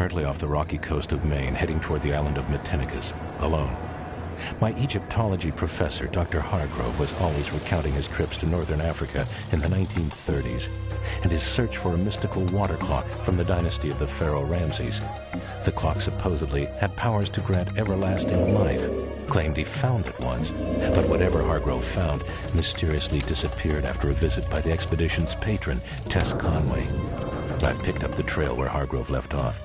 currently off the rocky coast of Maine, heading toward the island of Matinicus, alone. My Egyptology professor, Dr. Hargrove, was always recounting his trips to northern Africa in the 1930s, and his search for a mystical water clock from the dynasty of the pharaoh Ramses. The clock supposedly had powers to grant everlasting life. Claimed he found it once, but whatever Hargrove found mysteriously disappeared after a visit by the expedition's patron, Tess Conway. I've picked up the trail where Hargrove left off.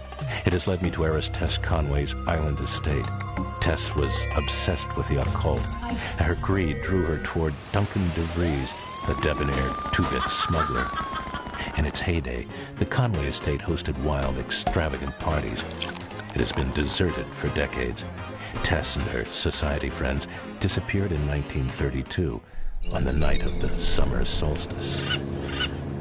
It has led me to heiress Tess Conway's island estate. Tess was obsessed with the occult. Her greed drew her toward Duncan DeVries, a debonair two-bit smuggler. In its heyday, the Conway estate hosted wild, extravagant parties. It has been deserted for decades. Tess and her society friends disappeared in 1932 on the night of the summer solstice.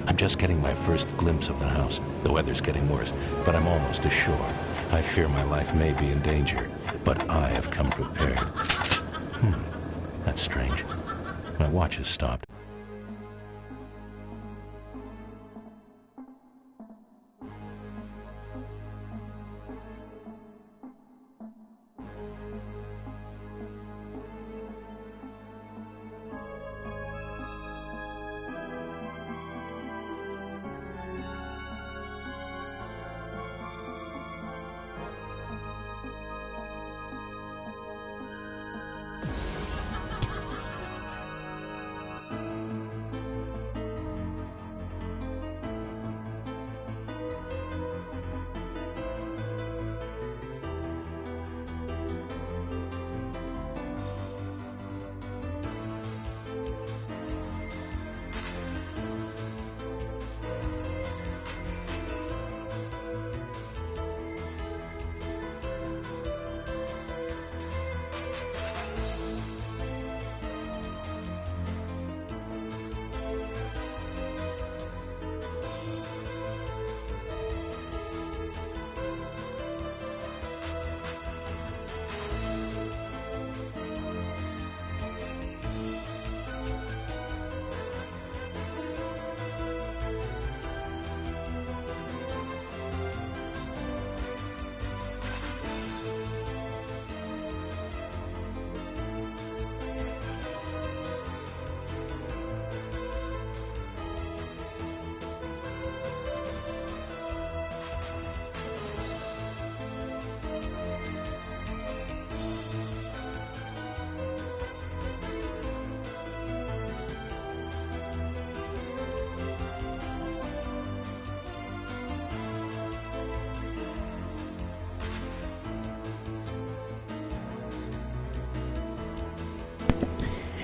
I'm just getting my first glimpse of the house. The weather's getting worse, but I'm almost ashore. I fear my life may be in danger, but I have come prepared. That's strange. My watch has stopped.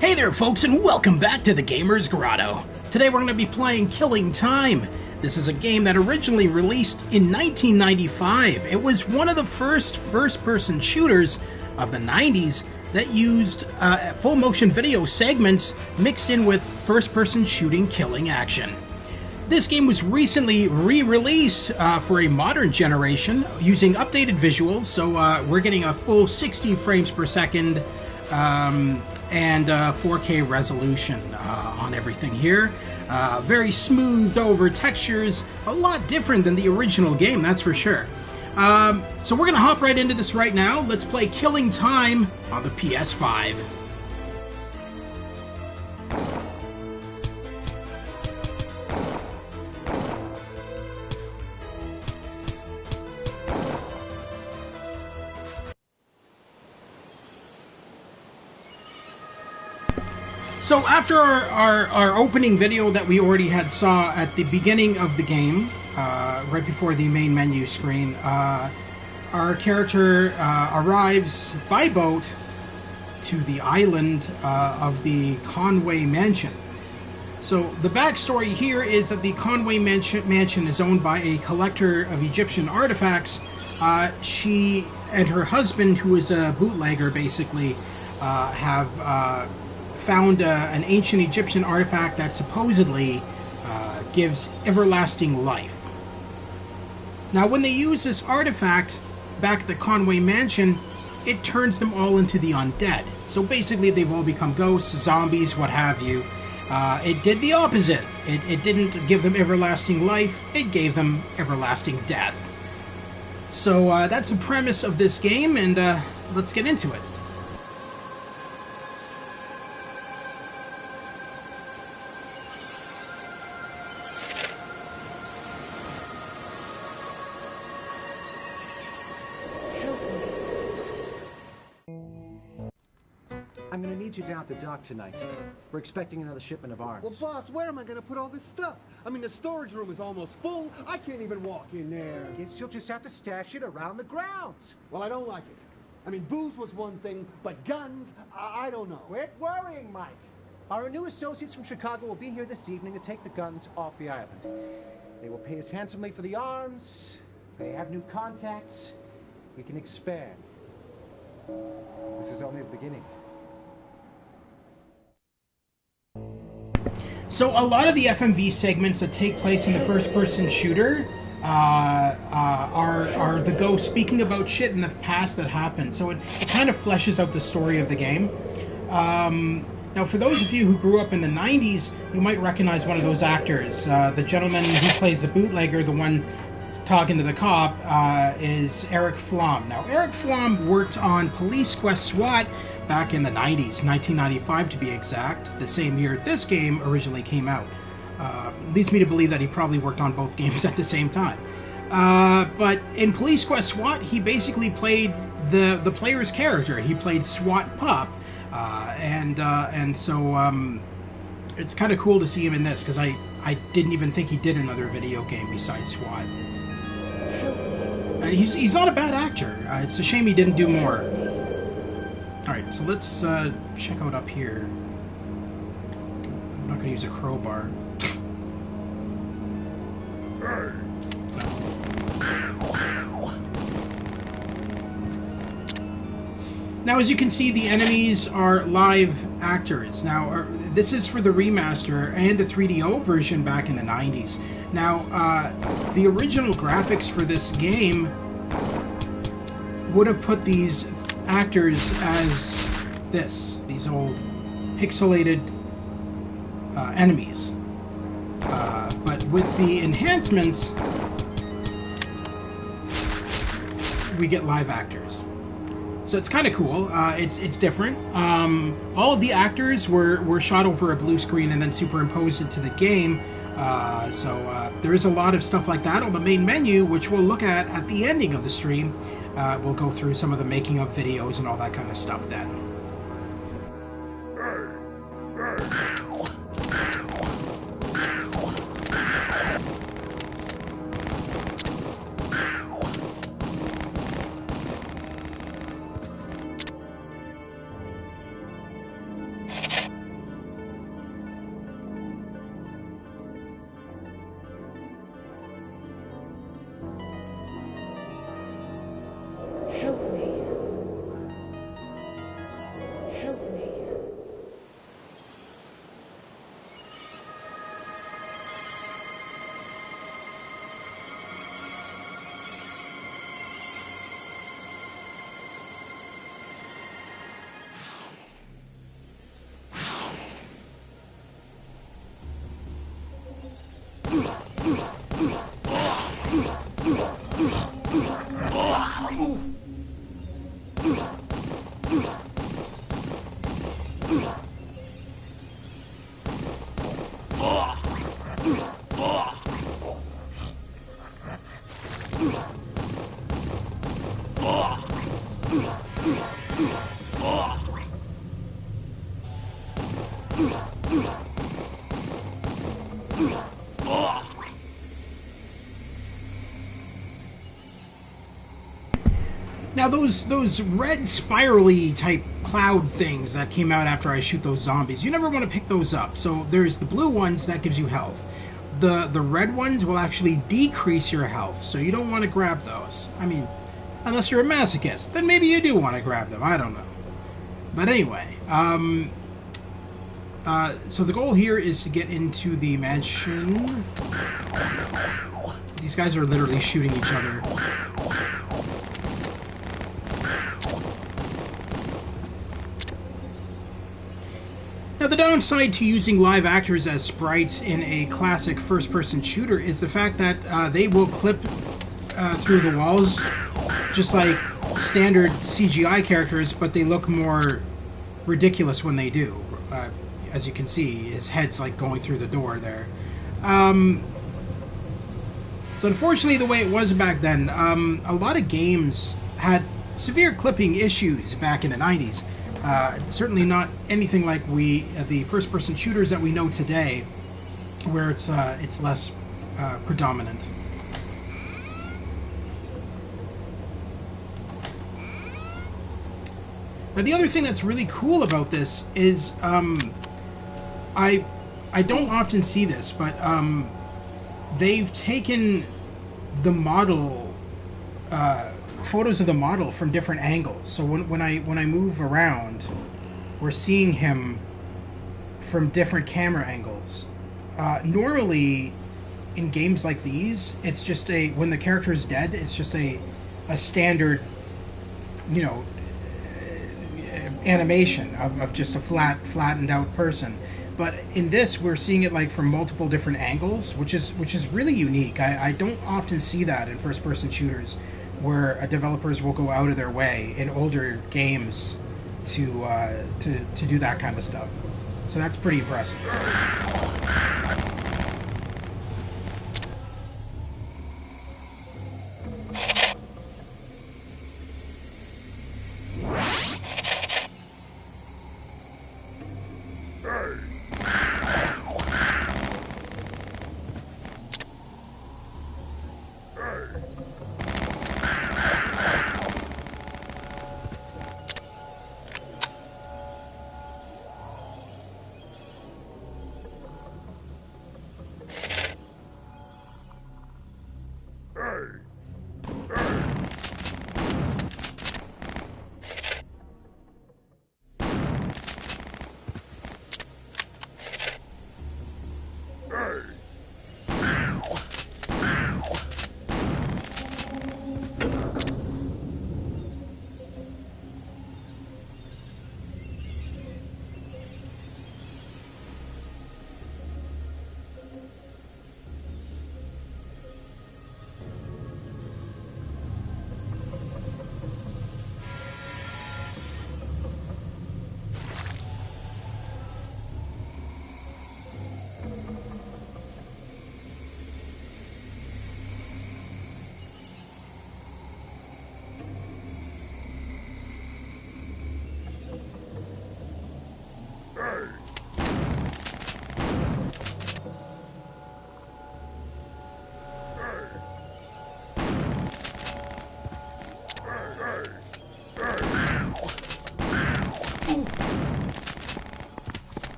Hey there folks, and welcome back to the Gamer's Grotto. Today we're going to be playing Killing Time. This is a game that originally released in 1995. It was one of the first-person shooters of the 90s that used full-motion video segments mixed in with first-person shooting killing action. This game was recently re-released for a modern generation using updated visuals, so we're getting a full 60 frames per second and 4K resolution on everything here. Very smoothed over textures, a lot different than the original game, that's for sure. So we're gonna hop right into this right now. Let's play Killing Time on the PS5. So after our opening video that we already had saw at the beginning of the game, right before the main menu screen, our character arrives by boat to the island of the Conway Mansion. So the backstory here is that the Conway Mansion is owned by a collector of Egyptian artifacts. She and her husband, who is a bootlegger basically, have found an ancient Egyptian artifact that supposedly gives everlasting life. Now, when they use this artifact back at the Conway Mansion, it turns them all into the undead. So basically, they've all become ghosts, zombies, what have you. It did the opposite. It didn't give them everlasting life, it gave them everlasting death. So that's the premise of this game, and let's get into it. I'm gonna need you down at the dock tonight. We're expecting another shipment of arms. Well, boss, where am I gonna put all this stuff? I mean, the storage room is almost full. I can't even walk in there. Guess you'll just have to stash it around the grounds. Well, I don't like it. I mean, booze was one thing, but guns, I don't know. Quit worrying, Mike. Our new associates from Chicago will be here this evening to take the guns off the island. They will pay us handsomely for the arms. They have new contacts. We can expand. This is only the beginning. So a lot of the FMV segments that take place in the first-person shooter are the ghost speaking about shit in the past that happened. So it kind of fleshes out the story of the game. Now, for those of you who grew up in the 90s, you might recognize one of those actors. The gentleman who plays the bootlegger, the one talking to the cop, is Eric Flom. Now, Eric Flom worked on Police Quest SWAT back in the 90s, 1995 to be exact, the same year this game originally came out. Leads me to believe that he probably worked on both games at the same time. But in Police Quest SWAT, he basically played the player's character. He played SWAT Pup, and so it's kind of cool to see him in this, because I didn't even think he did another video game besides SWAT. And he's not a bad actor. It's a shame he didn't do more. Alright, so let's check out up here. I'm not going to use a crowbar. Now, as you can see, the enemies are live actors. Now, this is for the remaster and the 3DO version back in the 90s. Now, the original graphics for this game would have put these actors as these old pixelated enemies. But with the enhancements, we get live actors. So it's kind of cool. It's different. All of the actors were shot over a blue screen and then superimposed into the game. So there is a lot of stuff like that on the main menu, which we'll look at the ending of the stream. We'll go through some of the making of videos and all that kind of stuff then. Now those red spirally type cloud things that came out after I shoot those zombies, you never want to pick those up. So there's the blue ones that gives you health. The red ones will actually decrease your health, so you don't want to grab those. I mean, unless you're a masochist, then maybe you do want to grab them. I don't know. But anyway, so the goal here is to get into the mansion. These guys are literally shooting each other. Now, the downside to using live actors as sprites in a classic first-person shooter is the fact that they will clip through the walls just like standard CGI characters, but they look more ridiculous when they do. As you can see, his head's like going through the door there. So unfortunately, the way it was back then, a lot of games had severe clipping issues back in the 90s. Certainly not anything like the first-person shooters that we know today, where it's less predominant. Now, the other thing that's really cool about this is I don't often see this, but they've taken the model photos of the model from different angles. So when I move around, we're seeing him from different camera angles. Normally, in games like these, it's just when the character is dead, it's just a standard, you know, animation of just a flattened out person. But in this, we're seeing it like from multiple different angles, which is really unique. I don't often see that in first-person shooters, where developers will go out of their way in older games to do that kind of stuff. So that's pretty impressive.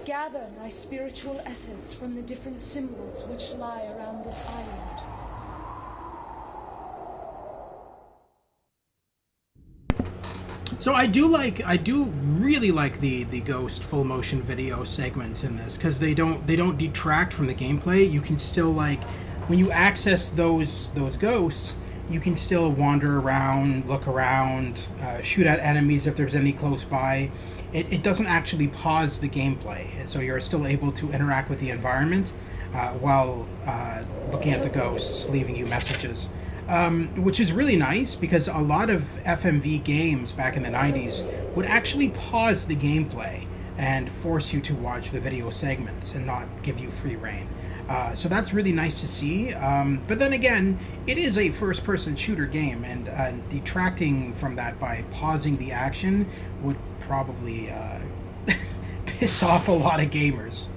Gather my spiritual essence from the different symbols which lie around this island. So I do really like the ghost full motion video segments in this, because they don't detract from the gameplay. You can still, like, when you access those ghosts, you can still wander around, look around, shoot at enemies if there's any close by. It doesn't actually pause the gameplay, so you're still able to interact with the environment while looking at the ghosts, leaving you messages. Which is really nice, because a lot of FMV games back in the 90s would actually pause the gameplay and force you to watch the video segments and not give you free reign. So that's really nice to see. But then again, it is a first-person shooter game, and detracting from that by pausing the action would probably piss off a lot of gamers.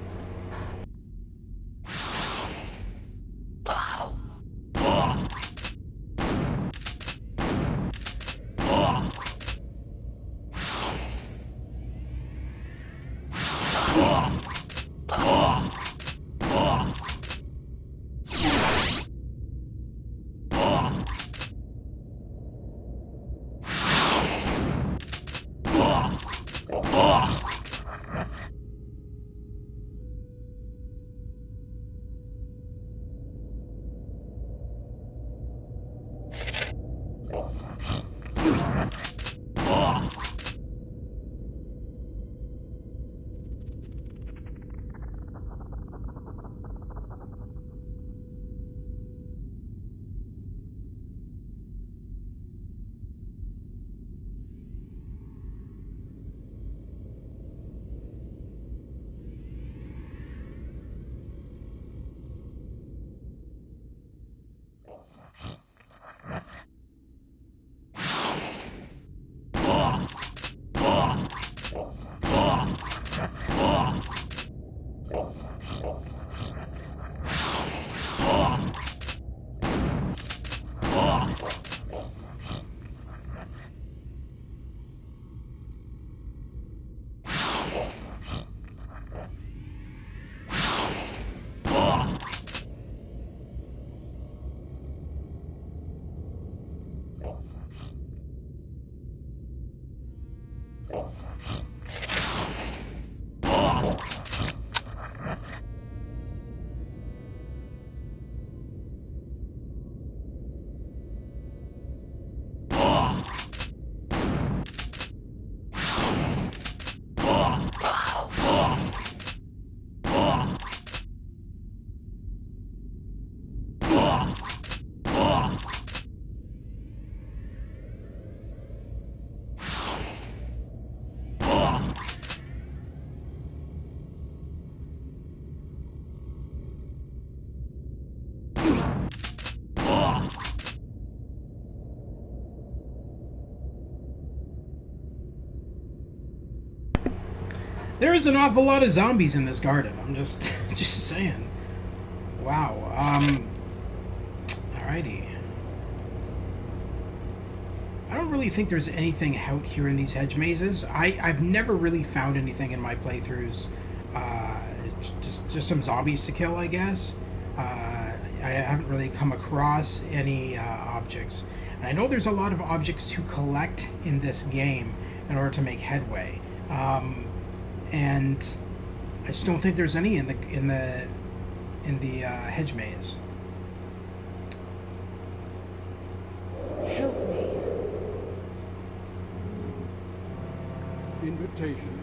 There is an awful lot of zombies in this garden. I'm just saying. Wow. Alrighty. I don't really think there's anything out here in these hedge mazes. I've never really found anything in my playthroughs. Just some zombies to kill, I guess. I haven't really come across any objects. And I know there's a lot of objects to collect in this game in order to make headway. And I just don't think there's any in the hedge maze. Help me. Invitation.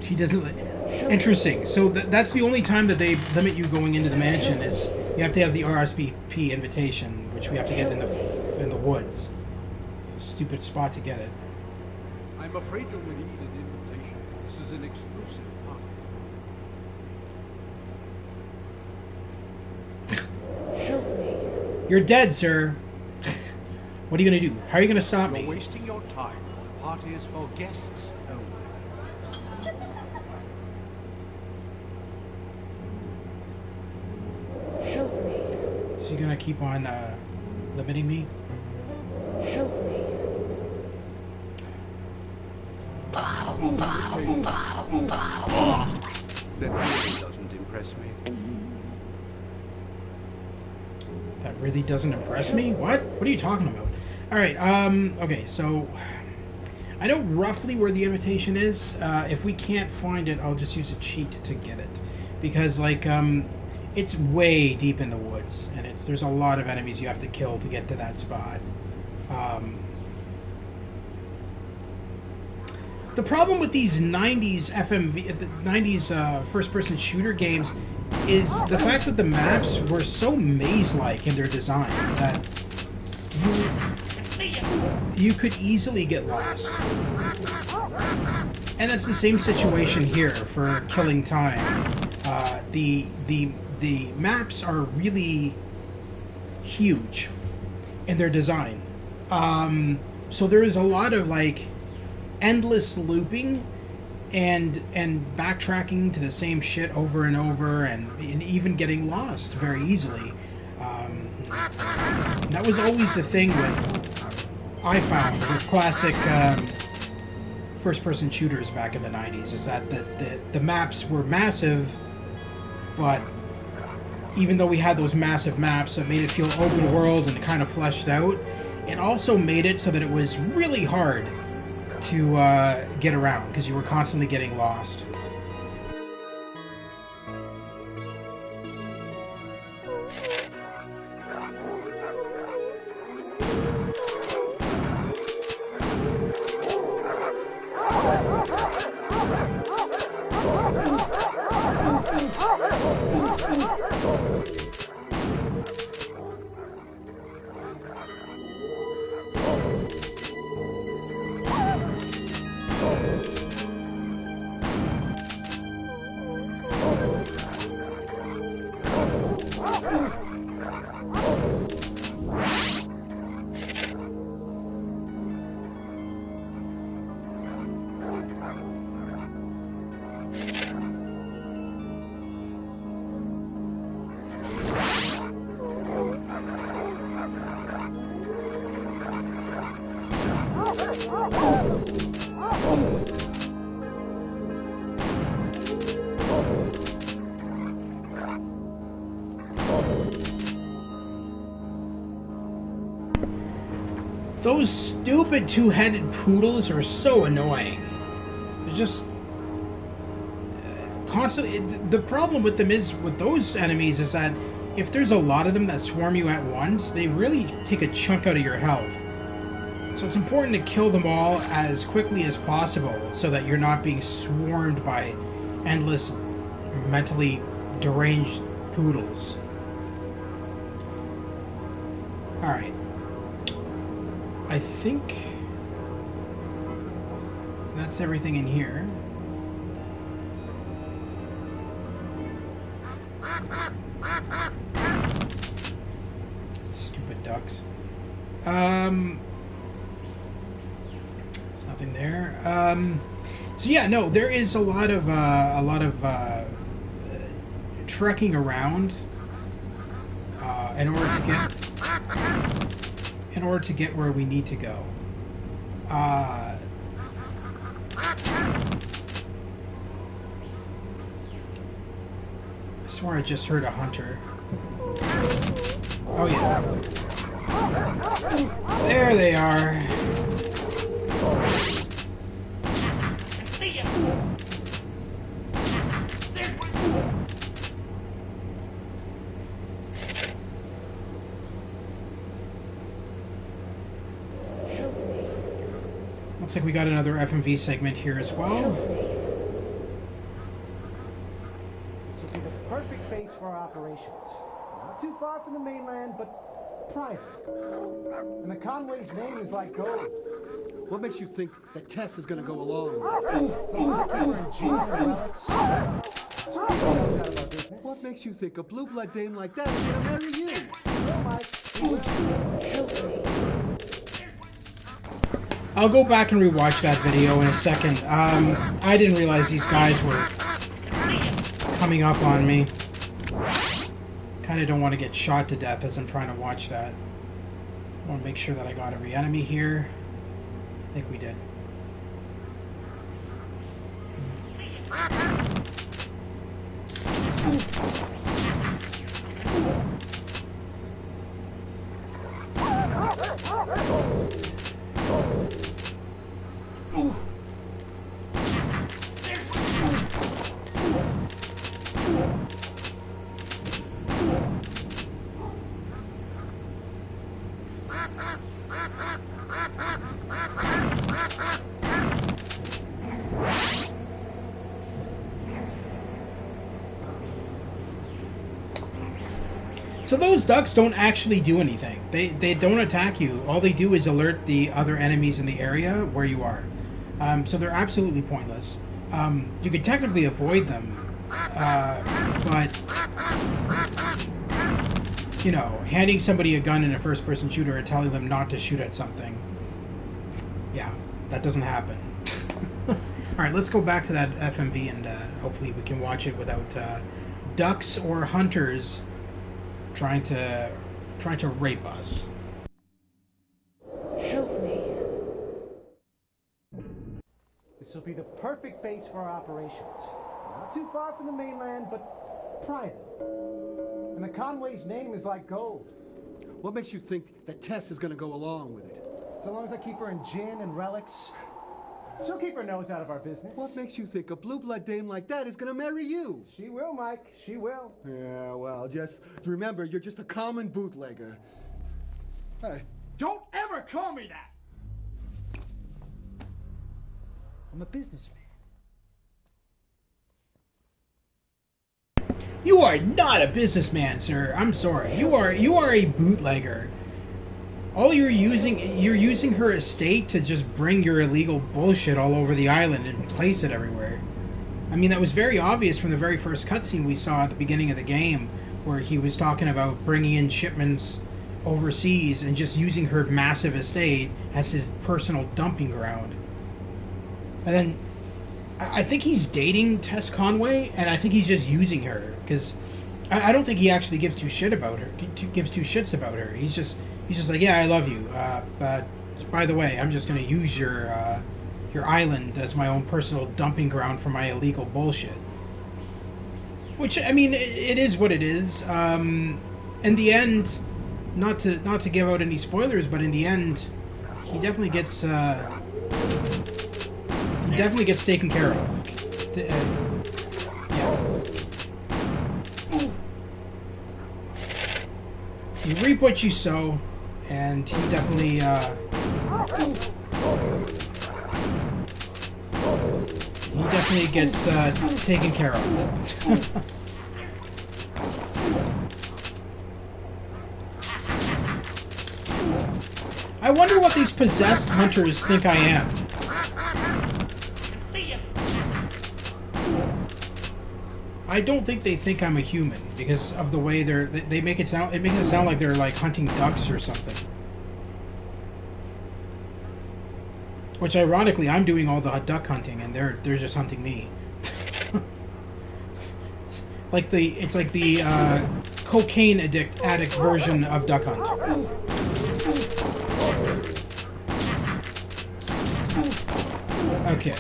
She doesn't. Interesting. So that's the only time that they limit you going into the mansion is you have to have the RSVP invitation, which we have to get in the woods. Stupid spot to get it. I'm afraid you will need an invitation. This is an exclusive party. Help me. You're dead, sir. What are you gonna do? How are you gonna stop me? You're wasting your time. The party is for guests only. Help me. So you're gonna keep on limiting me? Help me. That really doesn't impress me. That really doesn't impress me? What? What are you talking about? Alright, okay, so I know roughly where the invitation is. If we can't find it, I'll just use a cheat to get it. Because, like, it's way deep in the woods, and there's a lot of enemies you have to kill to get to that spot. The problem with these 90s FMV, 90s first-person shooter games is the fact that the maps were so maze-like in their design that you could easily get lost. And that's the same situation here for killing time. The maps are really huge in their design. So there is a lot of like endless looping and backtracking to the same shit over and over, and even getting lost very easily. That was always the thing I found with classic first-person shooters back in the 90s, is that the maps were massive, but even though we had those massive maps that made it feel open world and kind of fleshed out, it also made it so that it was really hard to get around, because you were constantly getting lost. Those stupid two-headed poodles are so annoying. They're just constantly. The problem with them is, with those enemies, is that if there's a lot of them that swarm you at once, they really take a chunk out of your health. So it's important to kill them all as quickly as possible, so that you're not being swarmed by endless, mentally deranged poodles. Alright. I think that's everything in here. Stupid ducks. There's nothing there. So yeah, no, there is a lot of trekking around in order to get where we need to go. I swear I just heard a hunter. Oh yeah. There they are. Looks like we got another FMV segment here as well. This will be the perfect base for our operations. Not too far from the mainland, but private. And the Conway's name is like gold. What makes you think that Tess is gonna go along? What makes you think a blue-blood dame like that is gonna marry you? I'll go back and rewatch that video in a second. I didn't realize these guys were coming up on me. Kind of don't want to get shot to death as I'm trying to watch that. I want to make sure that I got every enemy here. I think we did. So those ducks don't actually do anything. They don't attack you. All they do is alert the other enemies in the area where you are. So they're absolutely pointless. You could technically avoid them, but you know, handing somebody a gun in a first-person shooter and telling them not to shoot at something, yeah, that doesn't happen. All right, let's go back to that FMV and hopefully we can watch it without ducks or hunters trying to rape us. Help me. This will be the perfect base for our operations. Not too far from the mainland, but private. And the Conway's name is like gold. What makes you think that Tess is gonna go along with it? So long as I keep her in gin and relics, she'll keep her nose out of our business. What makes you think a blue-blood dame like that is gonna marry you? She will, Mike. She will. Yeah, well, just remember, you're just a common bootlegger. Hey. Don't ever call me that! I'm a businessman. You are not a businessman, sir. I'm sorry. You are a bootlegger. All you're using her estate to just bring your illegal bullshit all over the island and place it everywhere. I mean, that was very obvious from the very first cutscene we saw at the beginning of the game, where he was talking about bringing in shipments overseas and just using her massive estate as his personal dumping ground. And then I think he's dating Tess Conway, and I think he's just using her because I don't think he actually gives two shits about her. He's just like, yeah, I love you, but by the way, I'm just going to use your island as my own personal dumping ground for my illegal bullshit. Which, I mean, it is what it is. In the end, not to give out any spoilers, but in the end, he definitely gets taken care of. Yeah. You reap what you sow, and he definitely gets taken care of. I wonder what these possessed hunters think I am. I don't think they think I'm a human because of the way they make it sound. It makes it sound like they're like hunting ducks or something. Which, ironically, I'm doing all the duck hunting, and they're just hunting me. It's like the cocaine addict version of Duck Hunt. Okay.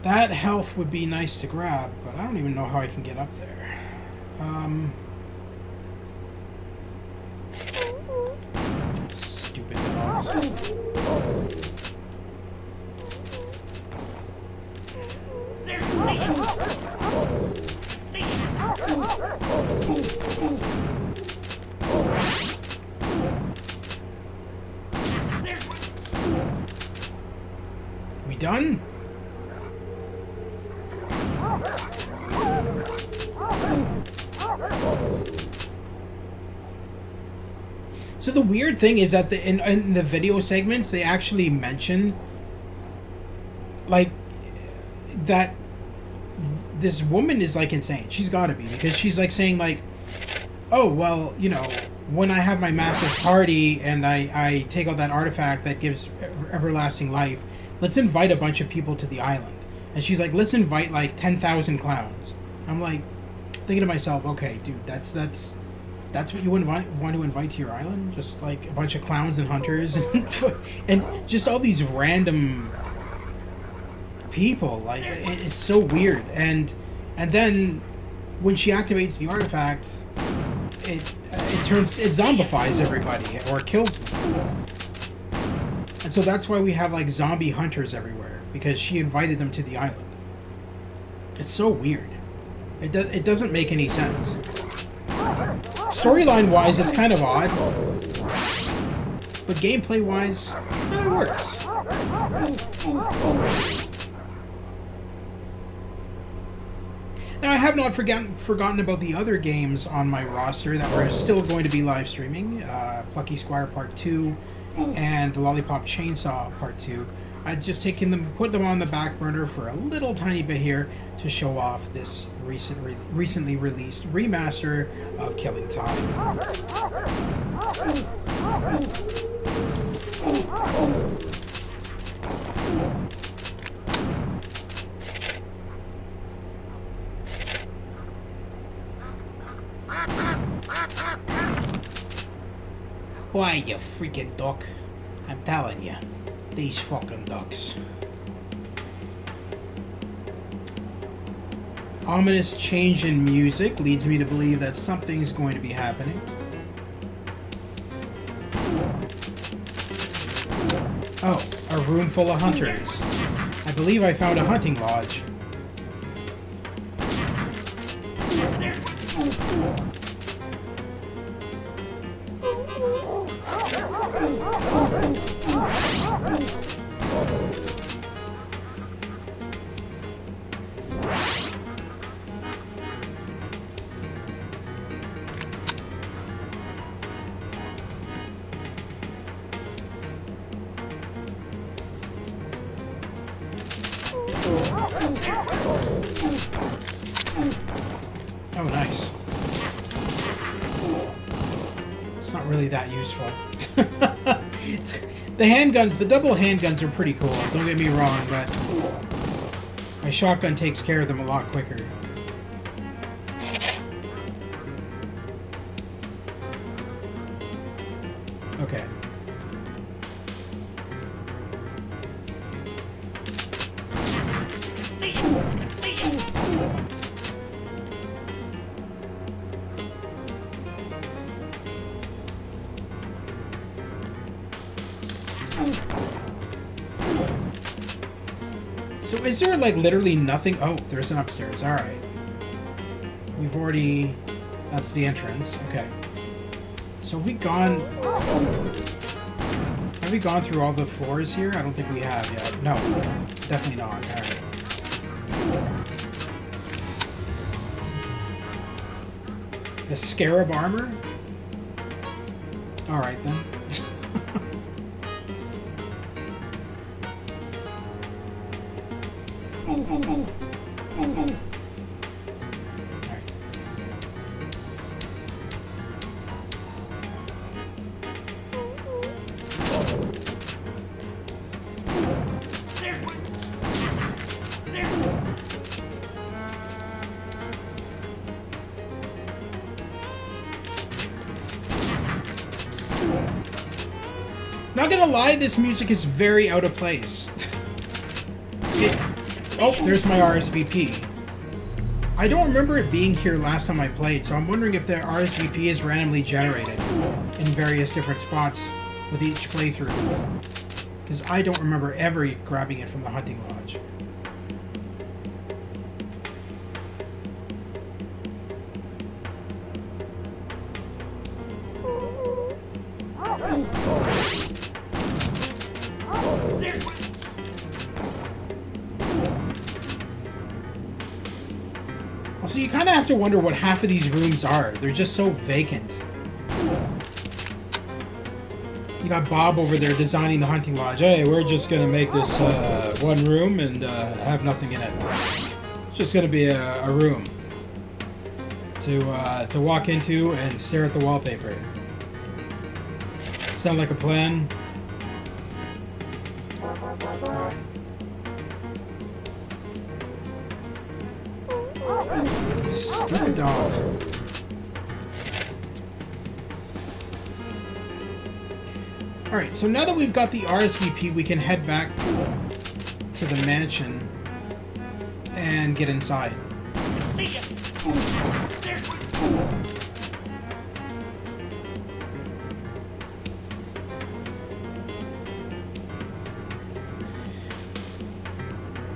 That health would be nice to grab, but I don't even know how I can get up there. Stupid dogs. We done? So the weird thing is that in the video segments they actually mention like that this woman is like insane. She's got to be, because she's like saying like, oh well, you know, when I have my massive party and I take out that artifact that gives everlasting life, let's invite a bunch of people to the island. And she's like, let's invite like 10,000 clowns. I'm like thinking to myself, okay, dude, that's what you want to invite to your island? Just like a bunch of clowns and hunters and just all these random people. Like it's so weird. And then when she activates the artifact, it zombifies everybody or kills them. And so that's why we have like zombie hunters everywhere, because she invited them to the island. It's so weird. It doesn't make any sense. Storyline-wise, it's kind of odd, but gameplay-wise, it works. Now, I have not forgotten about the other games on my roster that we're still going to be live streaming. Plucky Squire Part 2 and Lollipop Chainsaw Part 2. I've just put them on the back burner for a little tiny bit here to show off this recently released remaster of Killing Time. Why, you freaking duck? I'm telling you, these fucking ducks. Ominous change in music leads me to believe that something's going to be happening. Oh, a room full of hunters. I believe I found a hunting lodge. Oh, nice. It's not really that useful. The handguns, the double handguns are pretty cool, don't get me wrong, but my shotgun takes care of them a lot quicker. Okay. So is there like literally nothing? Oh, there's an upstairs. All right. We've already... That's the entrance. Okay. So have we gone... Have we gone through all the floors here? I don't think we have yet. No, definitely not. All right. The scarab armor? All right then. Not gonna lie, this music is very out of place. Oh, there's my RSVP. I don't remember it being here last time I played, so I'm wondering if the RSVP is randomly generated in various different spots with each playthrough. Because I don't remember ever grabbing it from the hunting lodge. Also, you kind of have to wonder what half of these rooms are. They're just so vacant. You got Bob over there designing the hunting lodge. Hey, we're just going to make this one room and have nothing in it. It's just going to be a room to walk into and stare at the wallpaper. Sound like a plan? Stupid dogs. Alright, so now that we've got the RSVP, we can head back to the mansion and get inside.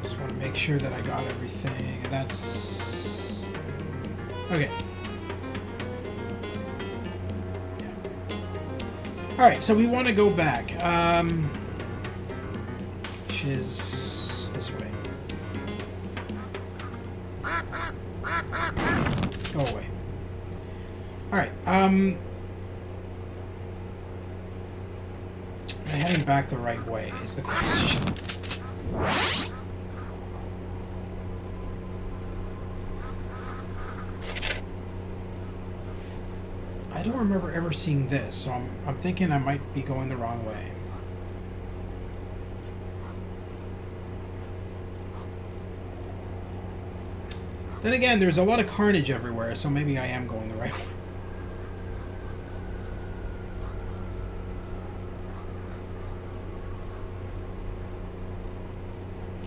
Just want to make sure that I got everything. That's... Okay. Alright, so we want to go back. which is this way. Go away. Alright, am I heading back the right way is the question. I don't remember ever seeing this, so I'm thinking I might be going the wrong way. Then again, there's a lot of carnage everywhere, so maybe I am going the right way.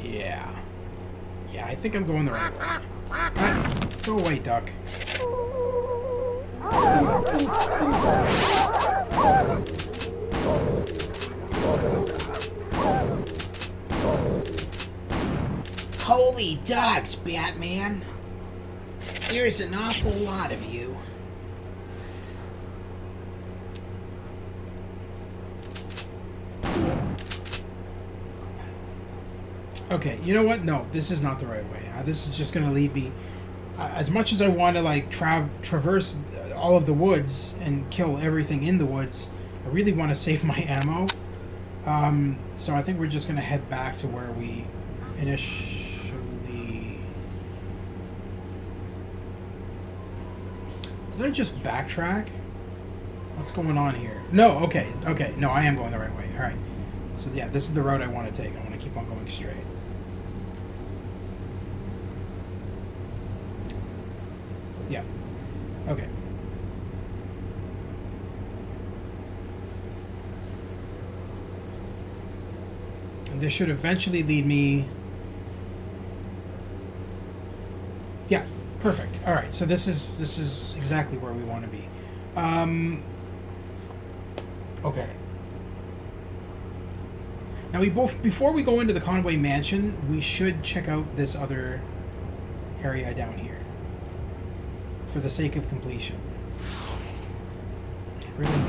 Yeah, I think I'm going the right way. Go away, duck. Holy dogs, Batman. There's an awful lot of you. Okay, you know what? No, this is not the right way. This is just going to lead me... as much as I want to, like, traverse all of the woods and kill everything in the woods, I really want to save my ammo. So I think we're just going to head back to where we initially... Did I just backtrack? What's going on here? No, okay. No, I am going the right way. Alright. So yeah, this is the road I want to take. I want to keep on going straight. Yeah. Okay. And this should eventually lead me... Yeah, perfect. All right, so this is exactly where we want to be. Okay. Now before we go into the Conway Mansion, we should check out this other area down here. For the sake of completion. Really?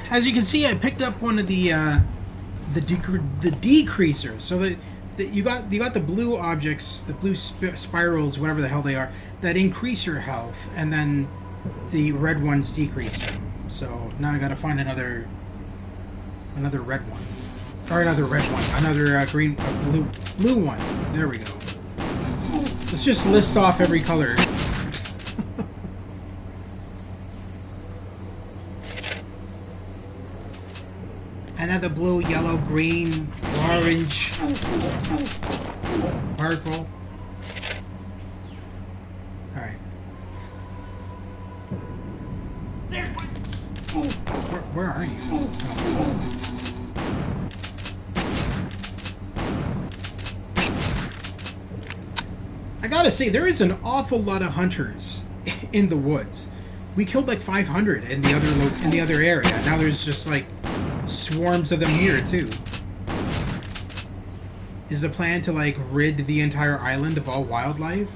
As you can see, I picked up one of the decreasers. So you got the blue objects, the blue spirals, whatever the hell they are, that increase your health, and then the red ones decrease them. So now I got to find another red one, or another red one, another blue one. There we go. Let's just list off every color. Another blue, yellow, green, orange, purple. Alright. Where are you? I gotta say, there is an awful lot of hunters in the woods. We killed like 500 in the other area. Now there's just like swarms of them here too. Is the plan to like rid the entire island of all wildlife?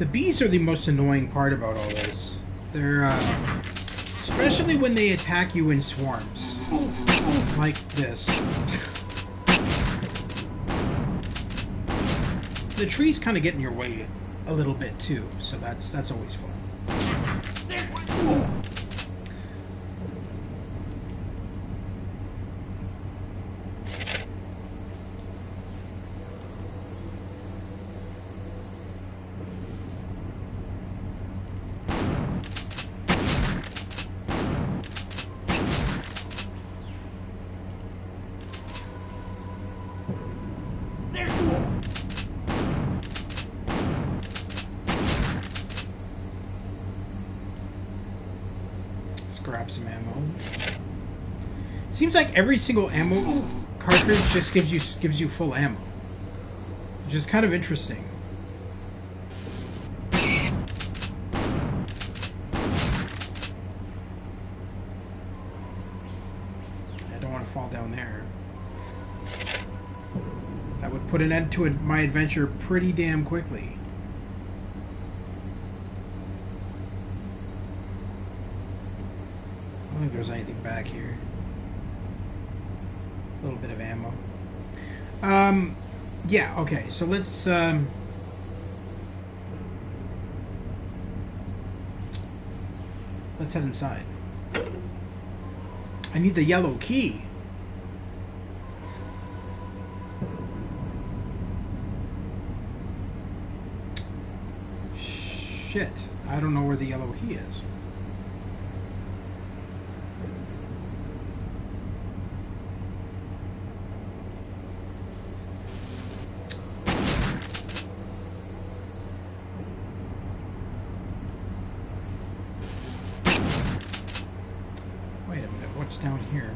The bees are the most annoying part about all this. They're, especially when they attack you in swarms. Like this. The trees kind of get in your way a little bit too, so that's always fun. Grab some ammo. Seems like every single ammo cartridge just gives you full ammo, which is kind of interesting. I don't want to fall down there. That would put an end to my adventure pretty damn quickly. I don't think there's anything back here. A little bit of ammo. Yeah, okay, so let's head inside. I need the yellow key. Shit, I don't know where the yellow key is. Down here.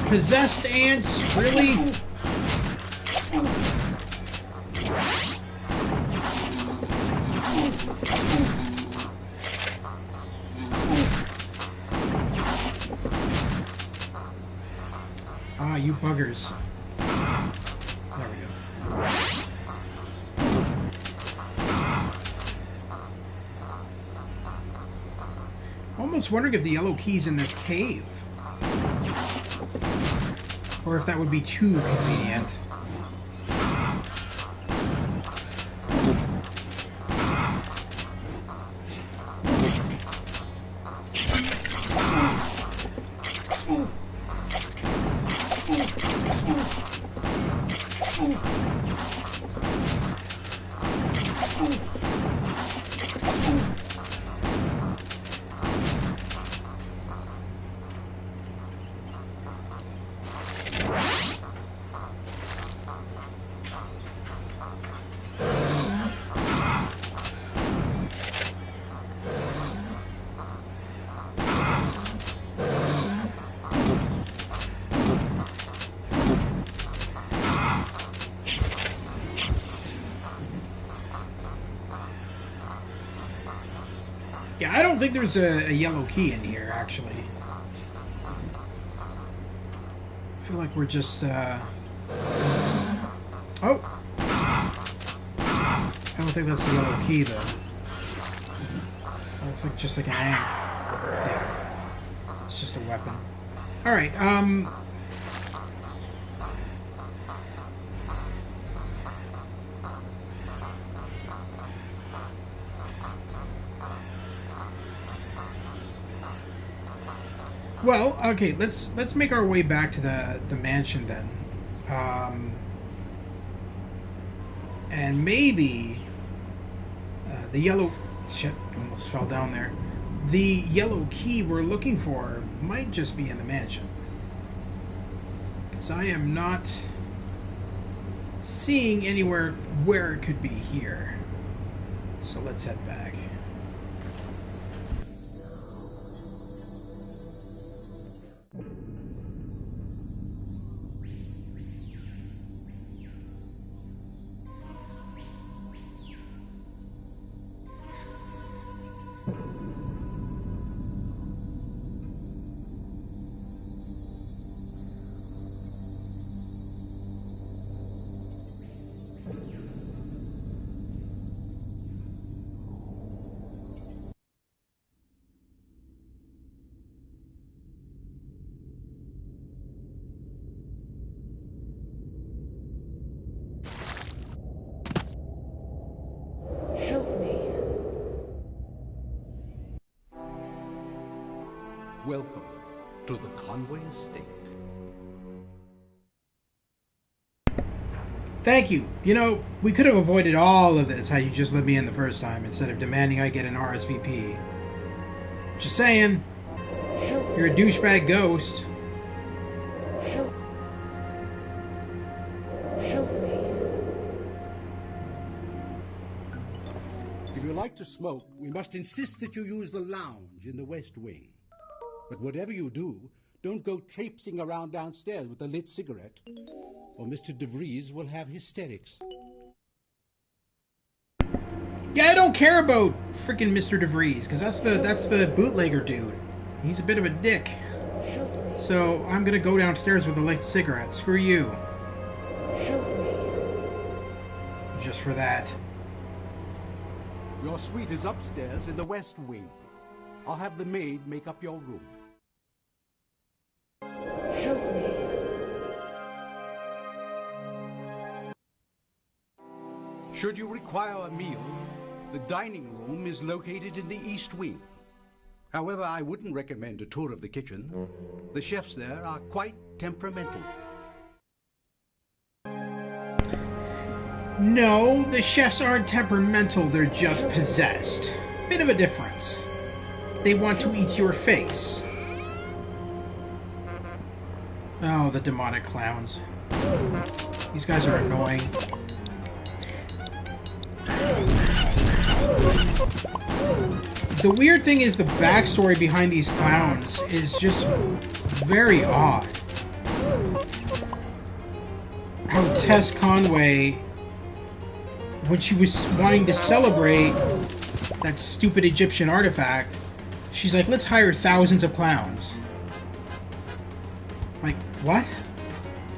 Possessed ants? Really? You buggers. There we go. I'm almost wondering if the yellow key's in this cave. Or if that would be too convenient. Yeah, I don't think there's a yellow key in here, actually. I feel like we're just, Oh! I don't think that's the yellow key, though. That looks like just like an amp. Yeah. It's just a weapon. Alright, well, okay, let's make our way back to the mansion then. And maybe the yellow... Shit, almost fell down there. The yellow key we're looking for might just be in the mansion. Because I am not seeing anywhere where it could be here. So let's head back. Welcome to the Conway estate. Thank you. You know, we could have avoided all of this had you just let me in the first time instead of demanding I get an RSVP. Just saying. You're a douchebag ghost. Help me. If you like to smoke, we must insist that you use the lounge in the West Wing. But whatever you do, don't go traipsing around downstairs with a lit cigarette, or Mr. DeVries will have hysterics. Yeah, I don't care about freaking Mr. DeVries, because that's the bootlegger dude. He's a bit of a dick. So I'm gonna go downstairs with a lit cigarette. Screw you. Help me. Just for that. Your suite is upstairs in the West Wing. I'll have the maid make up your room. Help me. Should you require a meal, the dining room is located in the East Wing. However, I wouldn't recommend a tour of the kitchen. The chefs there are quite temperamental. No, the chefs aren't temperamental, they're just possessed. Bit of a difference. They want to eat your face. Oh, the demonic clowns. These guys are annoying. The weird thing is the backstory behind these clowns is just very odd. How Tess Conway, when she was wanting to celebrate that stupid Egyptian artifact, she's like, let's hire thousands of clowns. Like, what?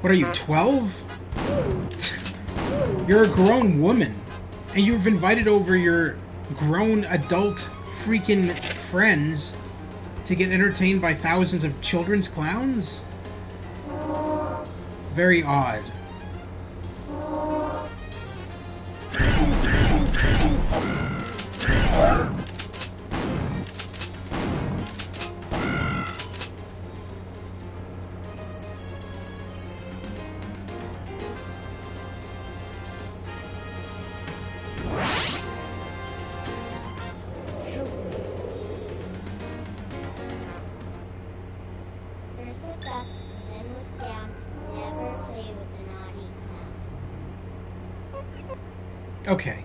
What are you, 12? You're a grown woman, and you've invited over your grown adult freaking friends to get entertained by thousands of children's clowns? Very odd. First look up, then look down. Never play with the naughty clown. Okay.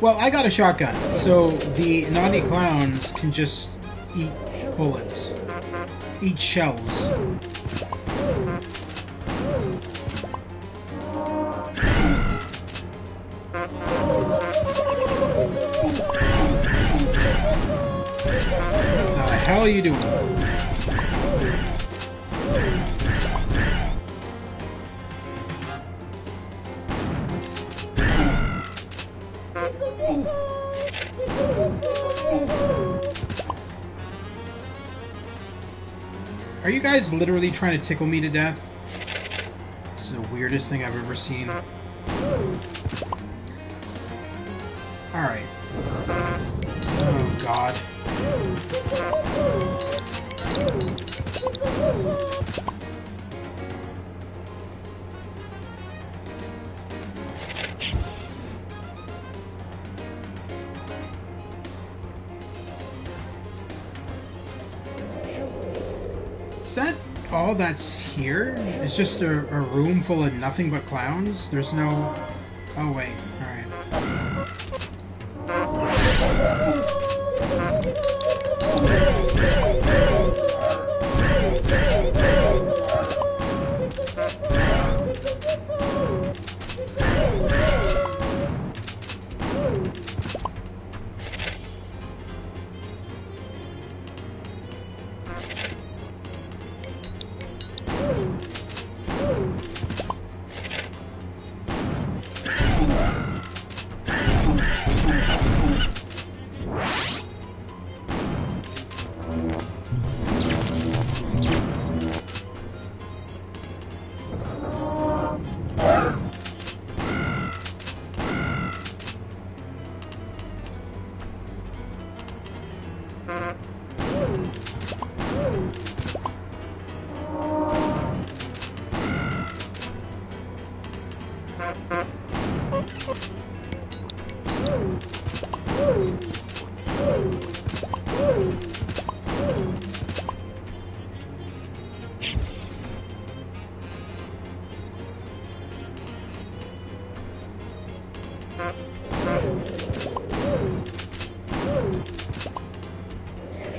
Well, I got a shotgun, so the naughty clowns can just eat bullets. Eat shells. What the hell are you doing? Are you guys literally trying to tickle me to death? This is the weirdest thing I've ever seen. Alright. Oh, God. Is that all that's here? It's just a room full of nothing but clowns? There's no... Oh, wait.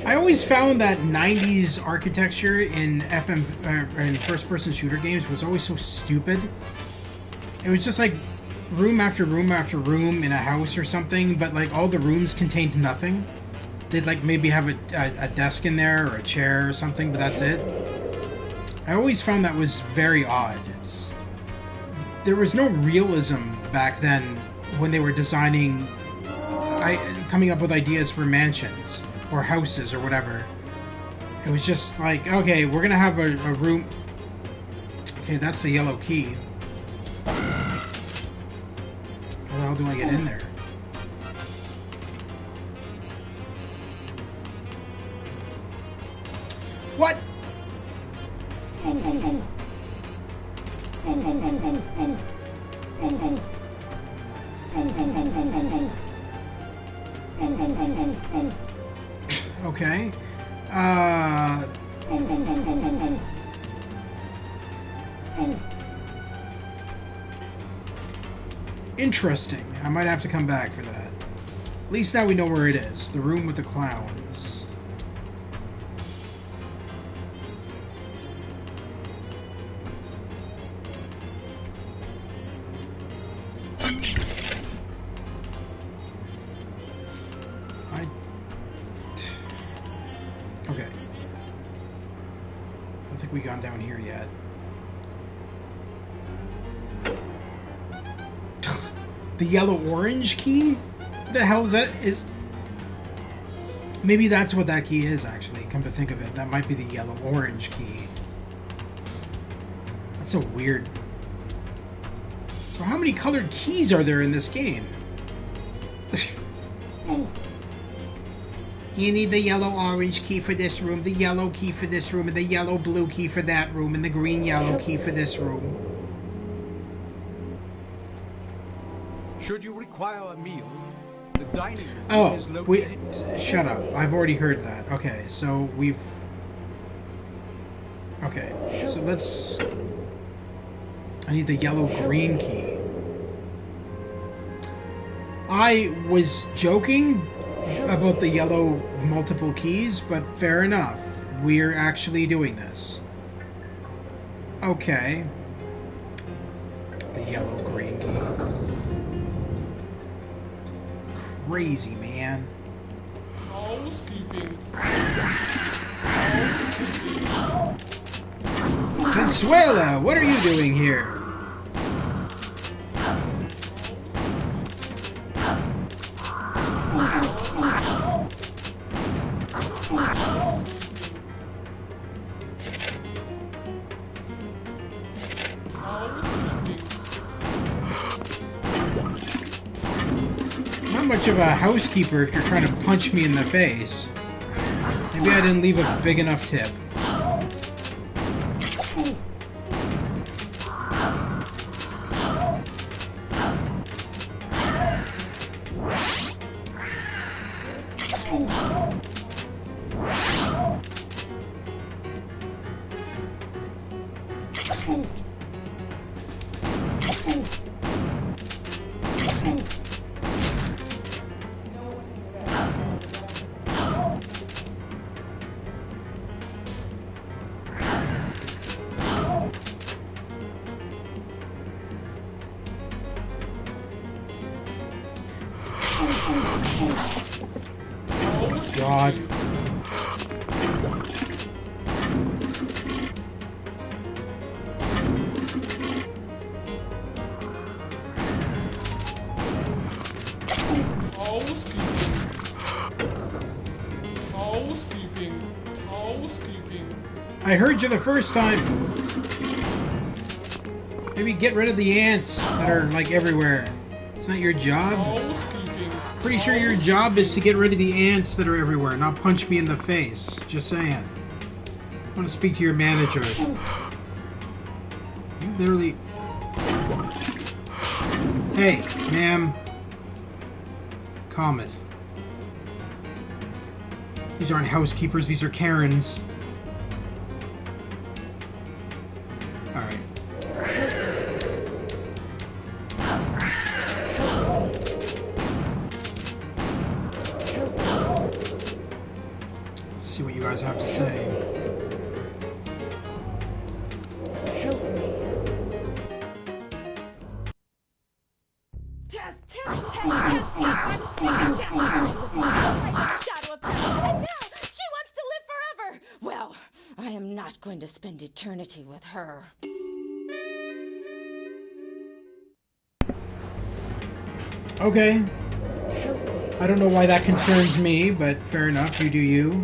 I always found that 90s architecture in in first-person shooter games was always so stupid. It was just like room after room after room in a house or something, but like all the rooms contained nothing. They'd like maybe have a desk in there or a chair or something, but that's it. I always found that was very odd. There was no realism back then when they were designing, coming up with ideas for mansions or houses or whatever. It was just like, okay, we're gonna have a room. Okay, that's the yellow key. How the hell do I get in there? What? Okay. Interesting. I might have to come back for that. At least now we know where it is. The room with the clowns. Okay. I don't think we've gone down here yet. The yellow-orange key? What the hell is that? Maybe that's what that key is, actually. Come to think of it. That might be the yellow-orange key. That's so weird. So how many colored keys are there in this game? You need the yellow-orange key for this room, the yellow key for this room, and the yellow-blue key for that room, and the green-yellow key for this room. Should you require a meal, the dining room is located... Shut up. I've already heard that. Okay, so we've... Okay, so let's... I need the yellow-green key. I was joking about the yellow multiple keys, but fair enough. We're actually doing this. Okay. The yellow-green key. Crazy, man. Housekeeping. Consuela, what are you doing here? Much of a housekeeper if you're trying to punch me in the face. Maybe I didn't leave a big enough tip. God. Housekeeping. I heard you the first time. Maybe get rid of the ants that are like everywhere. It's not your job. Pretty sure your job is to get rid of the ants that are everywhere, not punch me in the face. Just saying. I want to speak to your manager. You literally... Hey, ma'am. Calm it. These aren't housekeepers, these are Karens. Alright. Let's see what you guys have to say. Going to spend eternity with her. Okay. I don't know why that concerns me, but fair enough, you do you.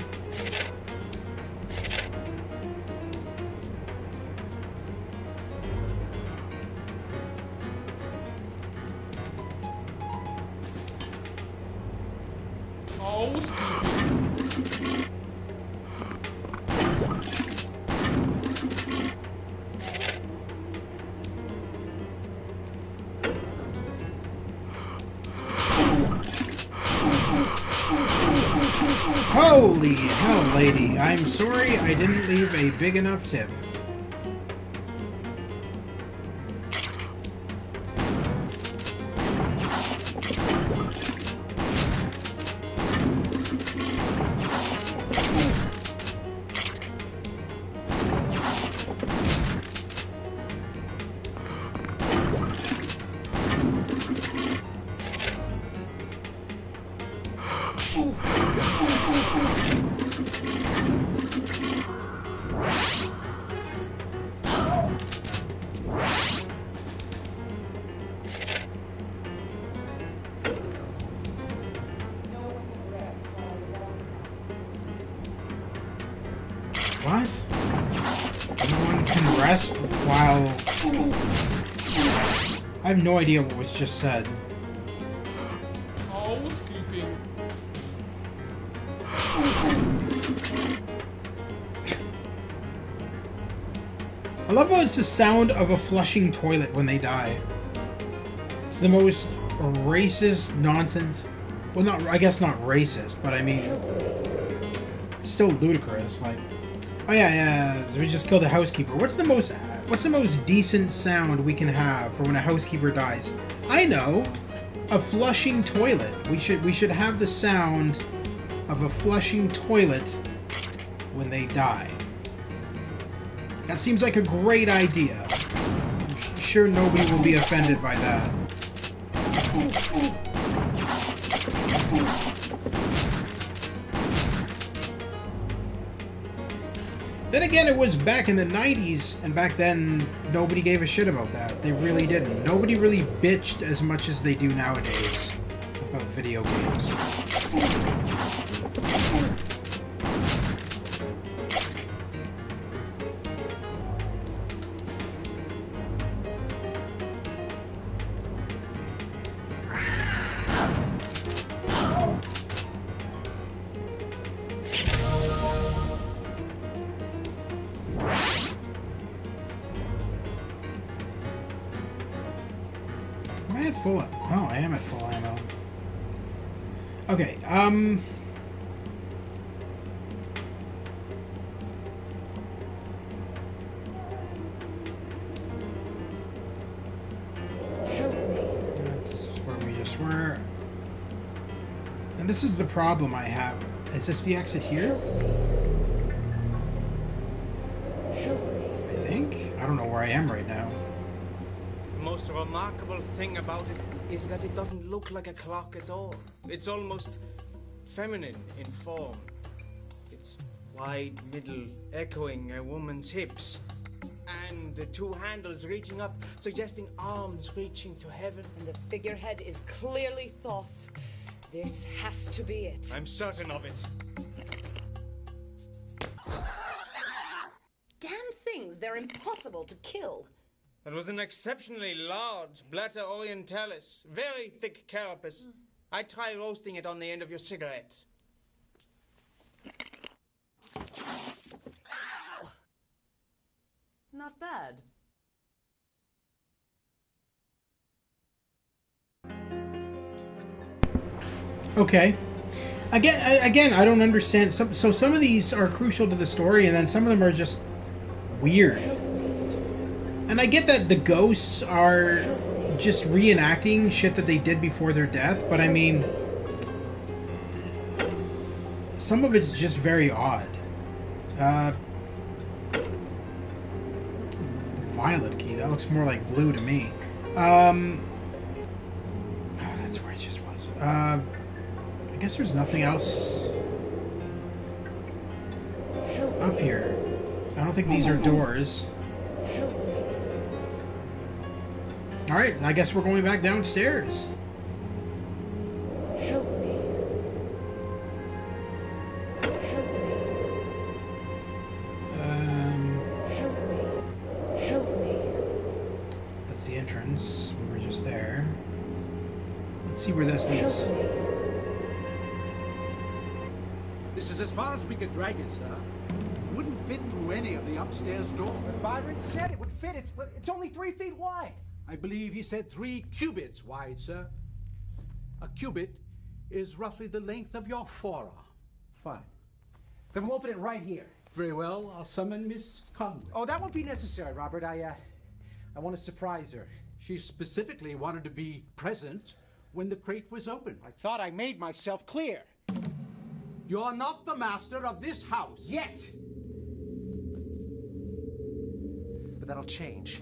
Holy hell, lady. I'm sorry I didn't leave a big enough tip. What? No one can rest while... I have no idea what was just said. Housekeeping. I love how it's the sound of a flushing toilet when they die. It's the most racist nonsense. Well, not, I guess not racist, but I mean, still ludicrous. Like, oh yeah, we just killed a housekeeper. What's the most decent sound we can have for when a housekeeper dies? I know, a flushing toilet. We should have the sound of a flushing toilet when they die. That seems like a great idea. I'm sure nobody will be offended by that. Then again, it was back in the 90s, and back then, nobody gave a shit about that. They really didn't. Nobody really bitched as much as they do nowadays about video games. Full. Oh, I am at full ammo. Okay, that's where we just were. And this is the problem I have. Is this the exit here? I think. I don't know where I am right now. The most remarkable thing about it is that it doesn't look like a clock at all. It's almost feminine in form. Its wide middle echoing a woman's hips. And the two handles reaching up, suggesting arms reaching to heaven. And the figurehead is clearly Thoth. This has to be it. I'm certain of it. Damn things, they're impossible to kill. That was an exceptionally large Blatter orientalis, very thick carapace. I'd try roasting it on the end of your cigarette. Not bad. Okay. Again, I don't understand. So some of these are crucial to the story, and then some of them are just weird. And I get that the ghosts are just reenacting shit that they did before their death, but I mean, some of it's just very odd. Violet key. That looks more like blue to me. Oh, that's where it just was. I guess there's nothing else up here. I don't think these are doors. Alright, I guess we're going back downstairs. Help me. Help me. That's the entrance. We were just there. Let's see where this leads. This is as far as we could drag it, sir. Wouldn't fit through any of the upstairs doors. But Byron said it would fit. It's only 3 feet wide. I believe he said 3 cubits wide, sir. A cubit is roughly the length of your forearm. Fine. Then we'll open it right here. Very well. I'll summon Miss Conway. Oh, that won't be necessary, Robert. I want to surprise her. She specifically wanted to be present when the crate was opened. I thought I made myself clear. You're not the master of this house. Yet. But that'll change.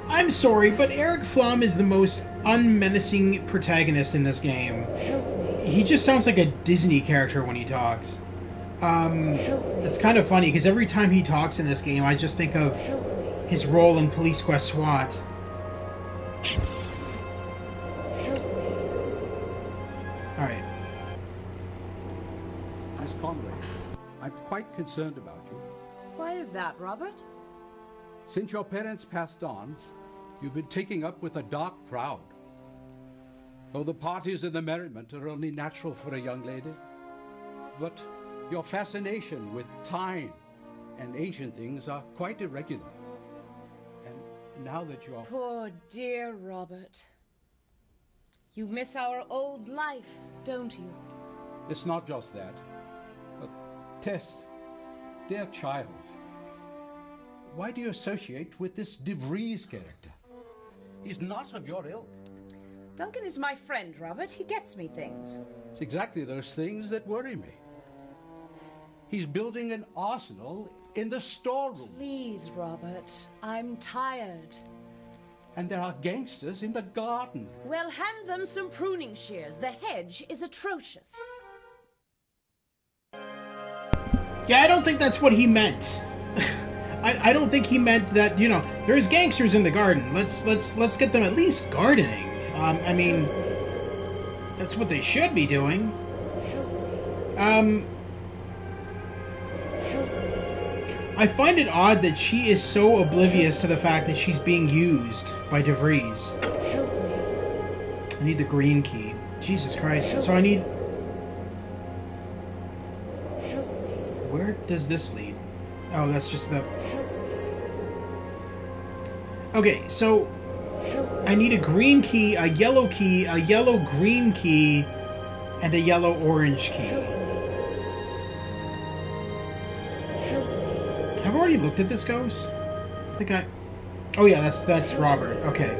I'm sorry, but Eric Flom is the most unmenacing protagonist in this game. He just sounds like a Disney character when he talks. It's kind of funny, because every time he talks in this game, I just think of his role in Police Quest SWAT. Alright. Miss Conway, I'm quite concerned about you. Why is that, Robert? Since your parents passed on, you've been taking up with a dark crowd. Though the parties and the merriment are only natural for a young lady, but your fascination with time and ancient things are quite irregular. And now that you're... Poor dear Robert. You miss our old life, don't you? It's not just that. But Tess, dear child, why do you associate with this DeVries character? He's not of your ilk. Duncan is my friend, Robert. He gets me things. It's exactly those things that worry me. He's building an arsenal in the storeroom. Please, Robert. I'm tired. And there are gangsters in the garden. Well, hand them some pruning shears. The hedge is atrocious. Yeah, I don't think that's what he meant. I don't think he meant that, you know, there's gangsters in the garden. Let's get them at least gardening. I mean, that's what they should be doing. I find it odd that she is so oblivious to the fact that she's being used by DeVries. I need the green key. Jesus Christ. So I need... Where does this lead? Oh, that's just the... Okay, so... I need a green key, a yellow green key, and a yellow orange key. I've already looked at this ghost. I think I... Oh yeah, that's Robert. Okay.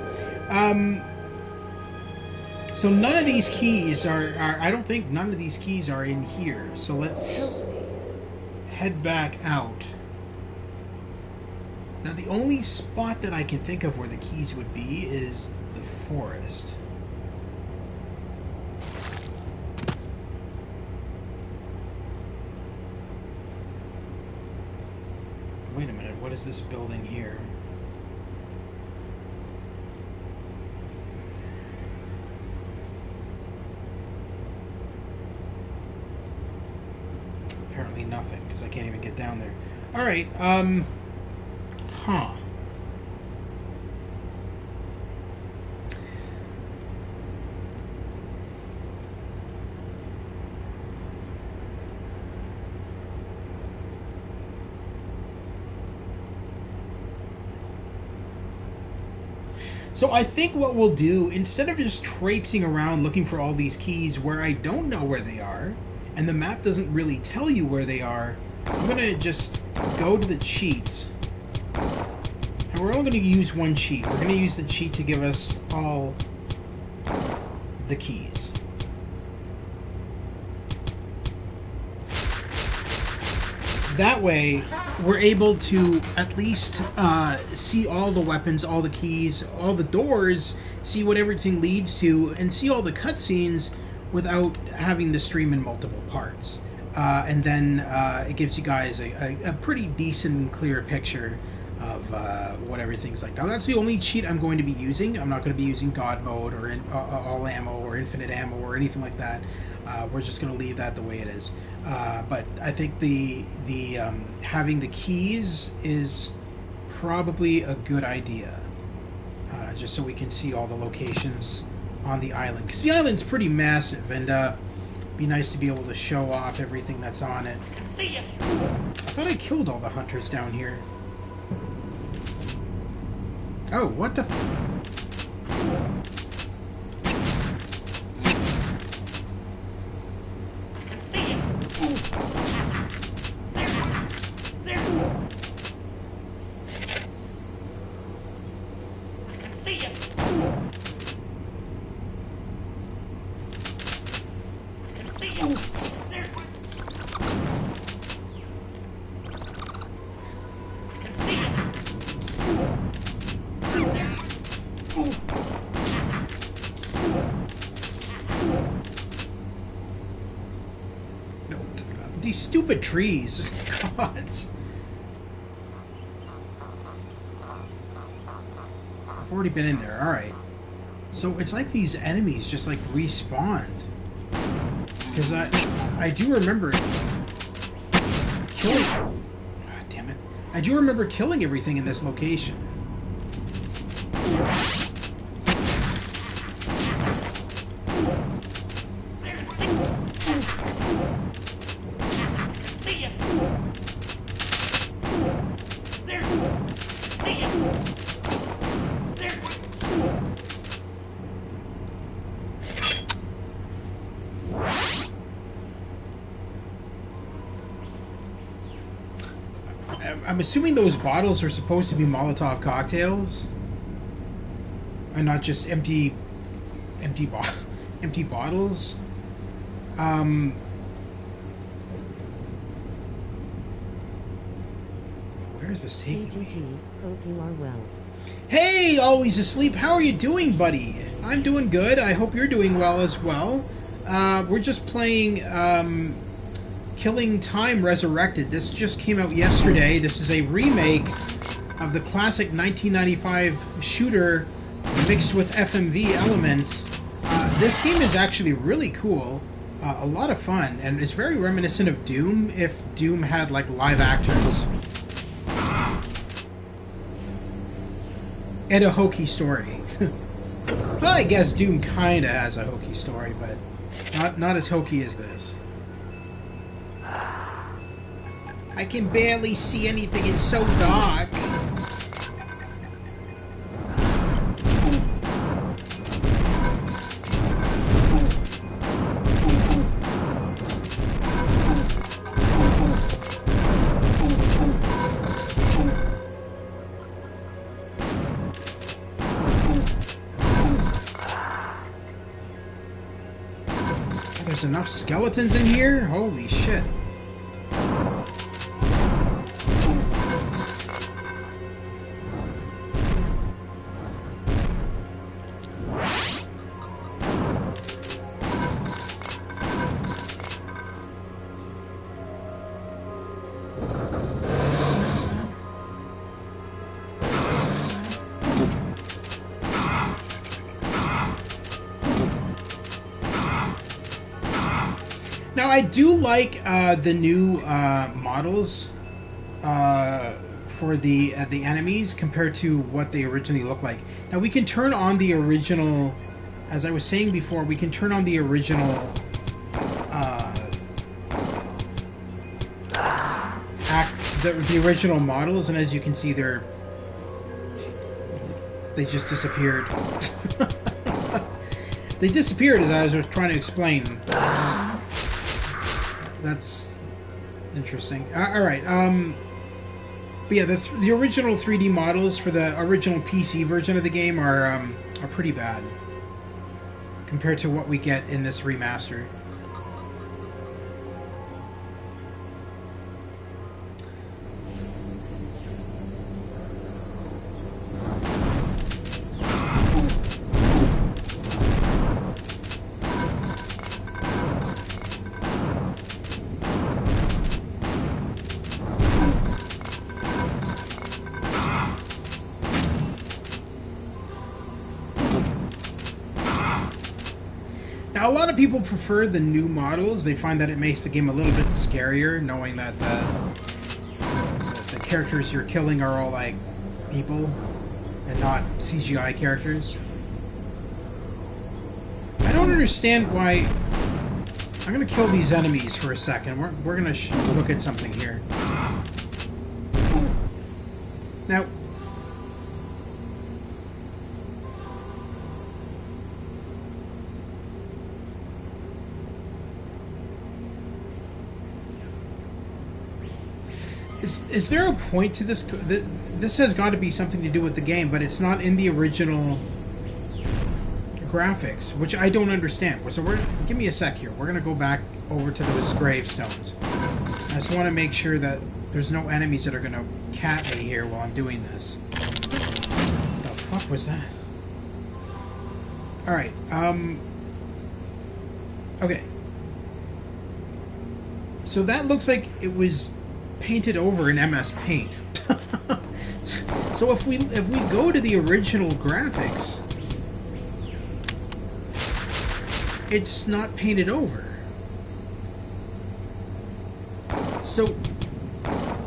So none of these keys are... I don't think none of these keys are in here. So let's head back out. Now, the only spot that I can think of where the keys would be is the forest. Wait a minute, what is this building here? Apparently nothing, because I can't even get down there. Alright, Huh. So I think what we'll do, instead of just traipsing around looking for all these keys where I don't know where they are, and the map doesn't really tell you where they are, I'm going to just go to the cheats. And we're only going to use one cheat. We're going to use the cheat to give us all the keys. That way, we're able to at least see all the weapons, all the keys, all the doors, see what everything leads to, and see all the cutscenes without having to stream in multiple parts. And then it gives you guys a pretty decent and clear picture of what everything's like. Now, that's the only cheat I'm going to be using. I'm not going to be using God mode or all ammo or infinite ammo or anything like that. We're just going to leave that the way it is. But I think the having the keys is probably a good idea, just so we can see all the locations on the island. Because the island's pretty massive, and be nice to be able to show off everything that's on it. See ya. I thought I killed all the hunters down here. Oh, what the? These stupid trees. God. I've already been in there. Alright. So it's like these enemies just like respawned. Because I do remember killing... Oh, damn it. I do remember killing everything in this location. I'm assuming those bottles are supposed to be Molotov cocktails, and not just empty bottles. Where is this taking me? Hope you are well. Hey, always asleep. How are you doing, buddy? I'm doing good. I hope you're doing well as well. We're just playing Killing Time Resurrected. This just came out yesterday. This is a remake of the classic 1995 shooter mixed with FMV elements. This game is actually really cool, a lot of fun, and it's very reminiscent of Doom if Doom had like live actors. And a hokey story. Well, I guess Doom kinda has a hokey story, but not as hokey as this. I can barely see anything, it's so dark. There's enough skeletons in here? Holy shit. Now, I do like the new models for the enemies compared to what they originally look like. Now, we can turn on the original, as I was saying before, we can turn on the original the original models, and as you can see, they're they just disappeared. They disappeared as I was trying to explain. That's interesting. Alright, but yeah, the original 3D models for the original PC version of the game are pretty bad compared to what we get in this remaster. Now, a lot of people prefer the new models. They find that it makes the game a little bit scarier, knowing that the characters you're killing are all like people and not CGI characters. I don't understand why. I'm gonna kill these enemies for a second. We're gonna look at something here. Now, is there a point to this? This has got to be something to do with the game, but it's not in the original graphics, which I don't understand. So give me a sec here. We're going to go back over to those gravestones. I just want to make sure that there's no enemies that are going to cat me here while I'm doing this. What the fuck was that? Alright, okay. So that looks like it was painted over in MS Paint. So if we go to the original graphics, it's not painted over. So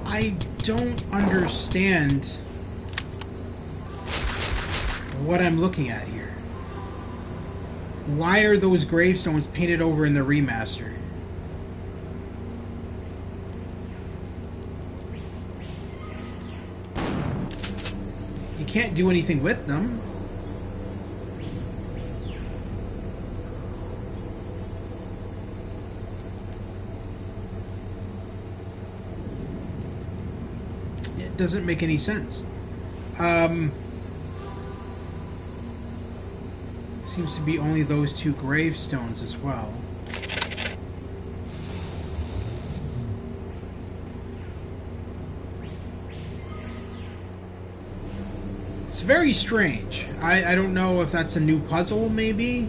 I don't understand what I'm looking at here. Why are those gravestones painted over in the remaster? Can't do anything with them. It doesn't make any sense. Seems to be only those two gravestones as well. It's very strange. I don't know if that's a new puzzle, maybe,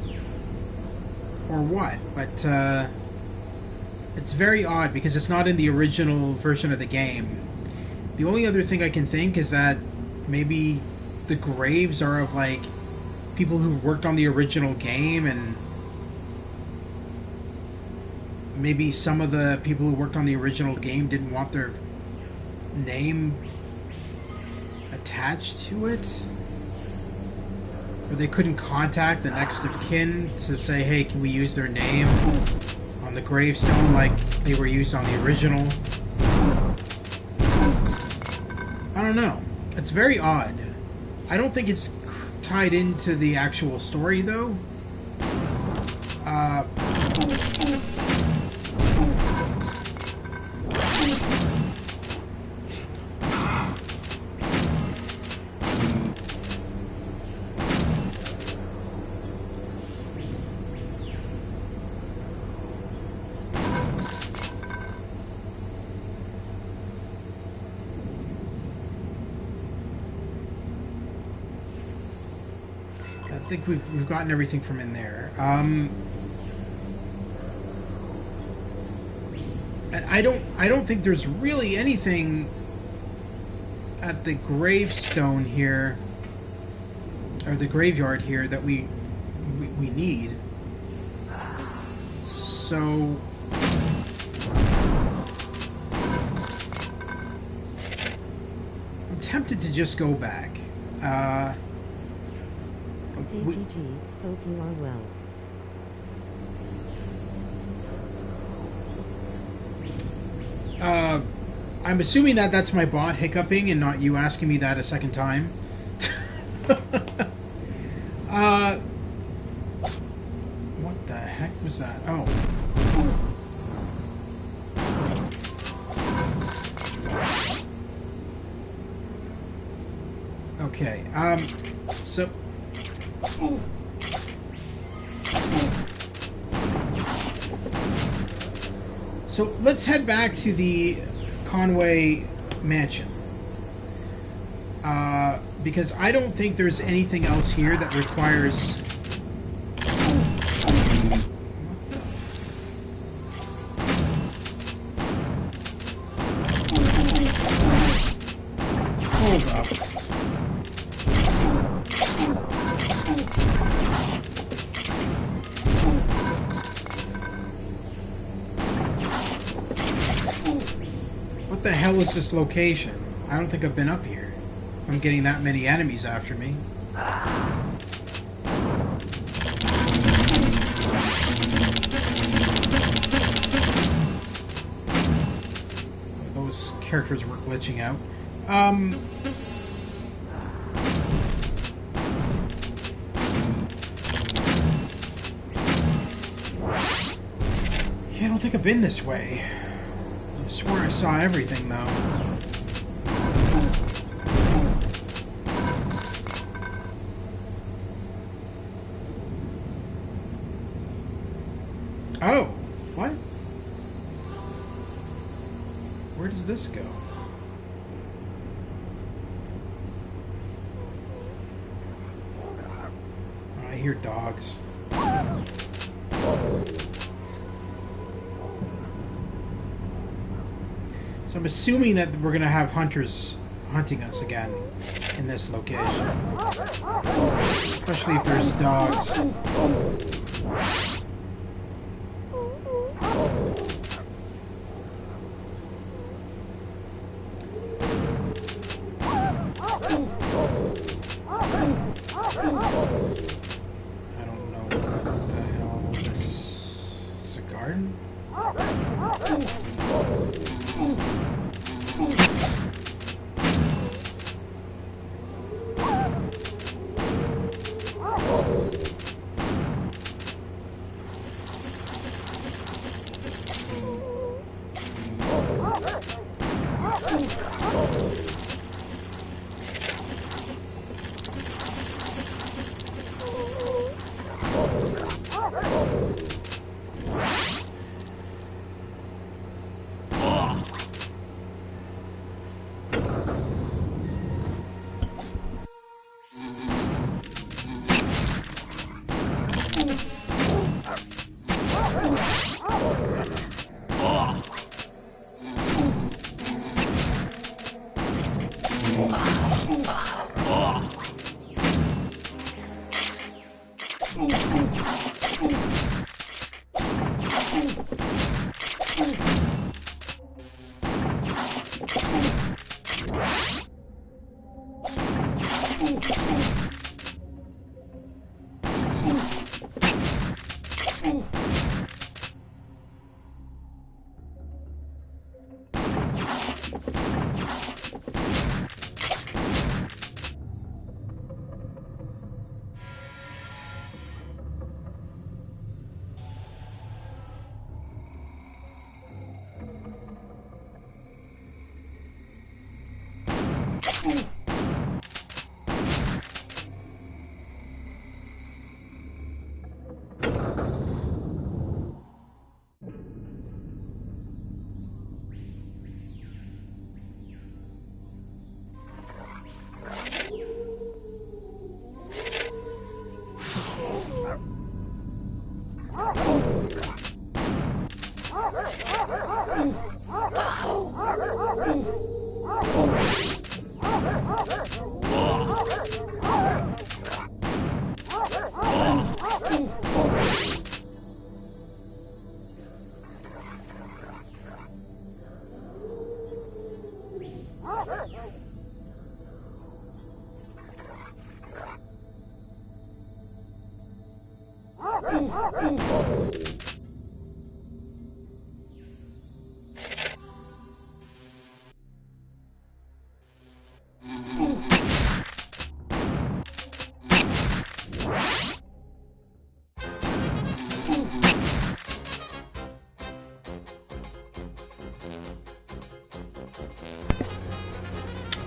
or what, but it's very odd because it's not in the original version of the game. The only other thing I can think is that maybe the graves are of, like, people who worked on the original game, and maybe some of the people who worked on the original game didn't want their name attached to it, or they couldn't contact the next of kin to say, hey, can we use their name on the gravestone like they were used on the original. I don't know. It's very odd. I don't think it's tied into the actual story, though. I think we've gotten everything from in there. And I don't think there's really anything at the gravestone here, or the graveyard here, that we need. So I'm tempted to just go back. AGG, hope you are well. I'm assuming that that's my bot hiccuping and not you asking me that a second time. What the heck was that? Oh. Okay, so... So let's head back to the Conway Mansion. Because I don't think there's anything else here that requires... Hold up. What the hell is this location? I don't think I've been up here. I'm getting that many enemies after me. Those characters were glitching out. Yeah, I don't think I've been this way. I swore I saw everything, though. Oh, what? Where does this go? I hear dogs. So I'm assuming that we're going to have hunters hunting us again in this location. Especially if there's dogs. I don't know what the hell this is. A garden?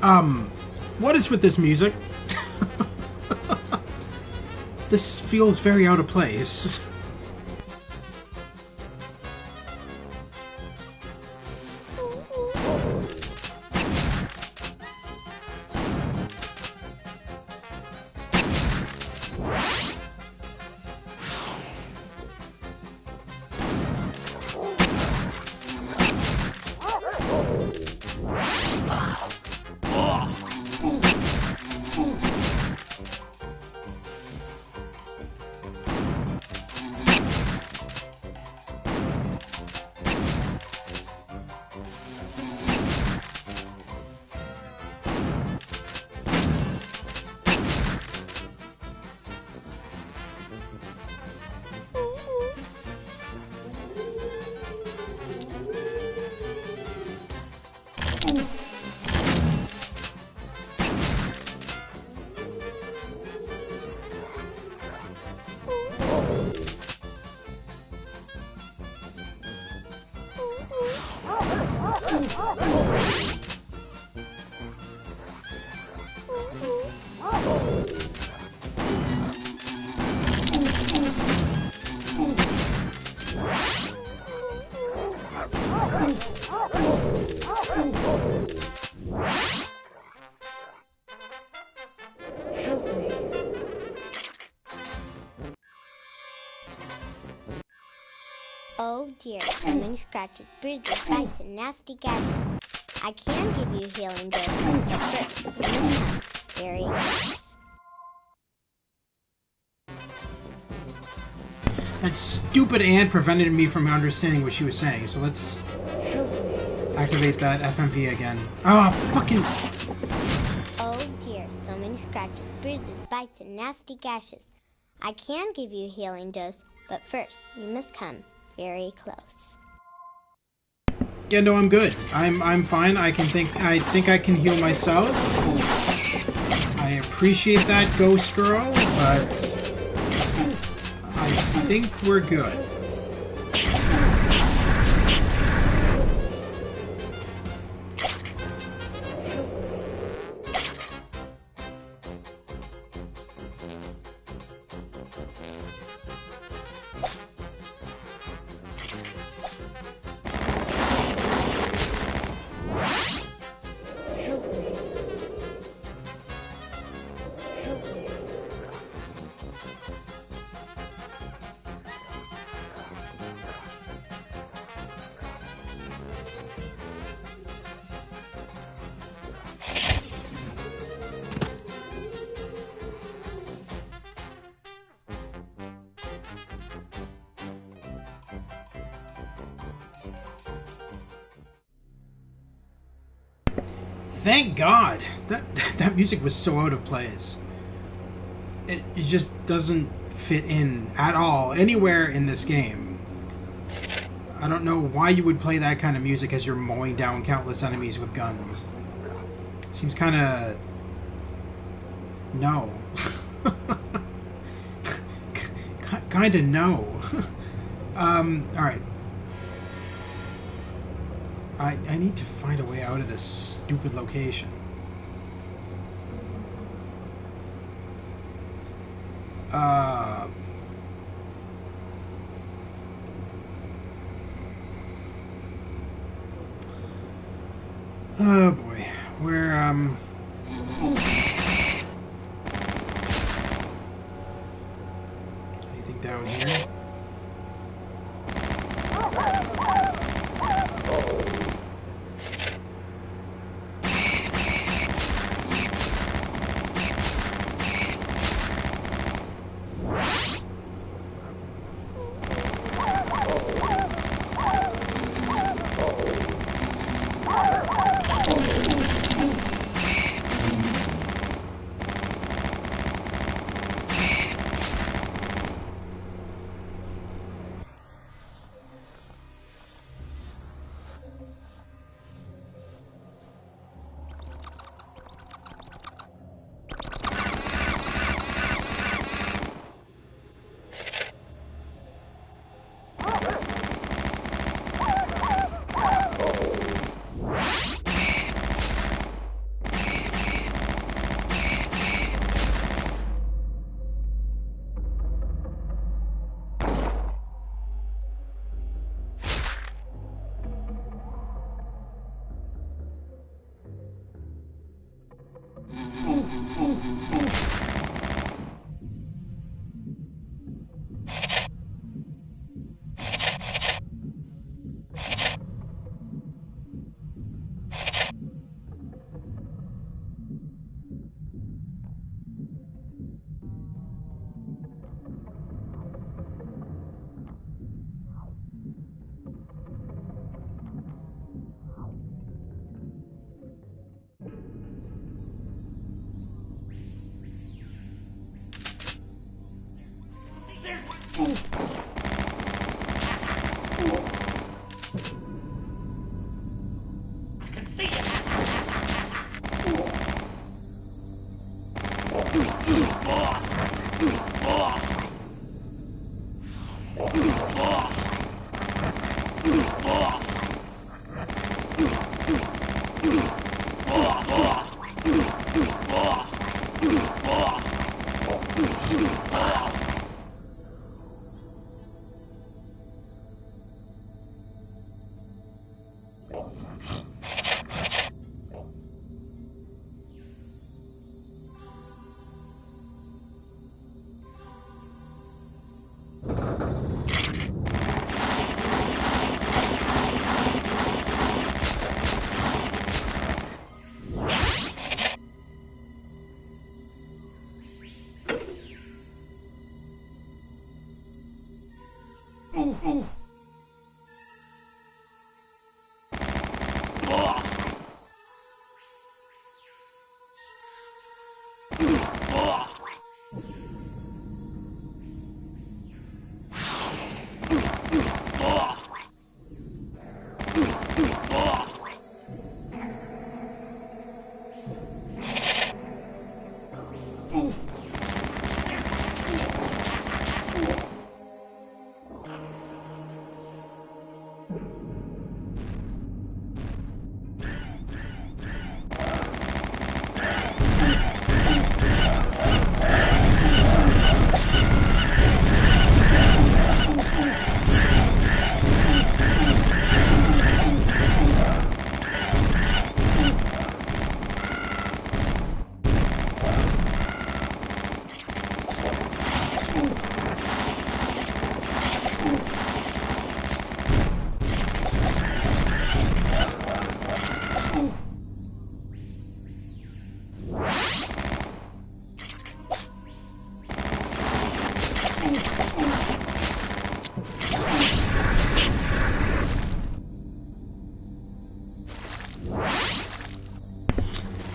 What is with this music? This feels very out of place. Oh dear, so many scratches, bruises, bites, and nasty gashes. I can give you healing dose, but first, you must come very close. That stupid ant prevented me from understanding what she was saying, so let's activate that FMV again. Oh, fucking... Oh dear, so many scratches, bruises, bites, and nasty gashes. I can give you a healing dose, but first, you must come very close. Yeah, no, I'm good. I'm fine. I think I can heal myself. I appreciate that, Ghost Girl, but I think we're good. Thank God! That music was so out of place. It just doesn't fit in at all anywhere in this game. I don't know why you would play that kind of music as you're mowing down countless enemies with guns. Seems kind of... no. Kind of no. Alright. I need to find a way out of this stupid location. Oh boy. Where, anything down here?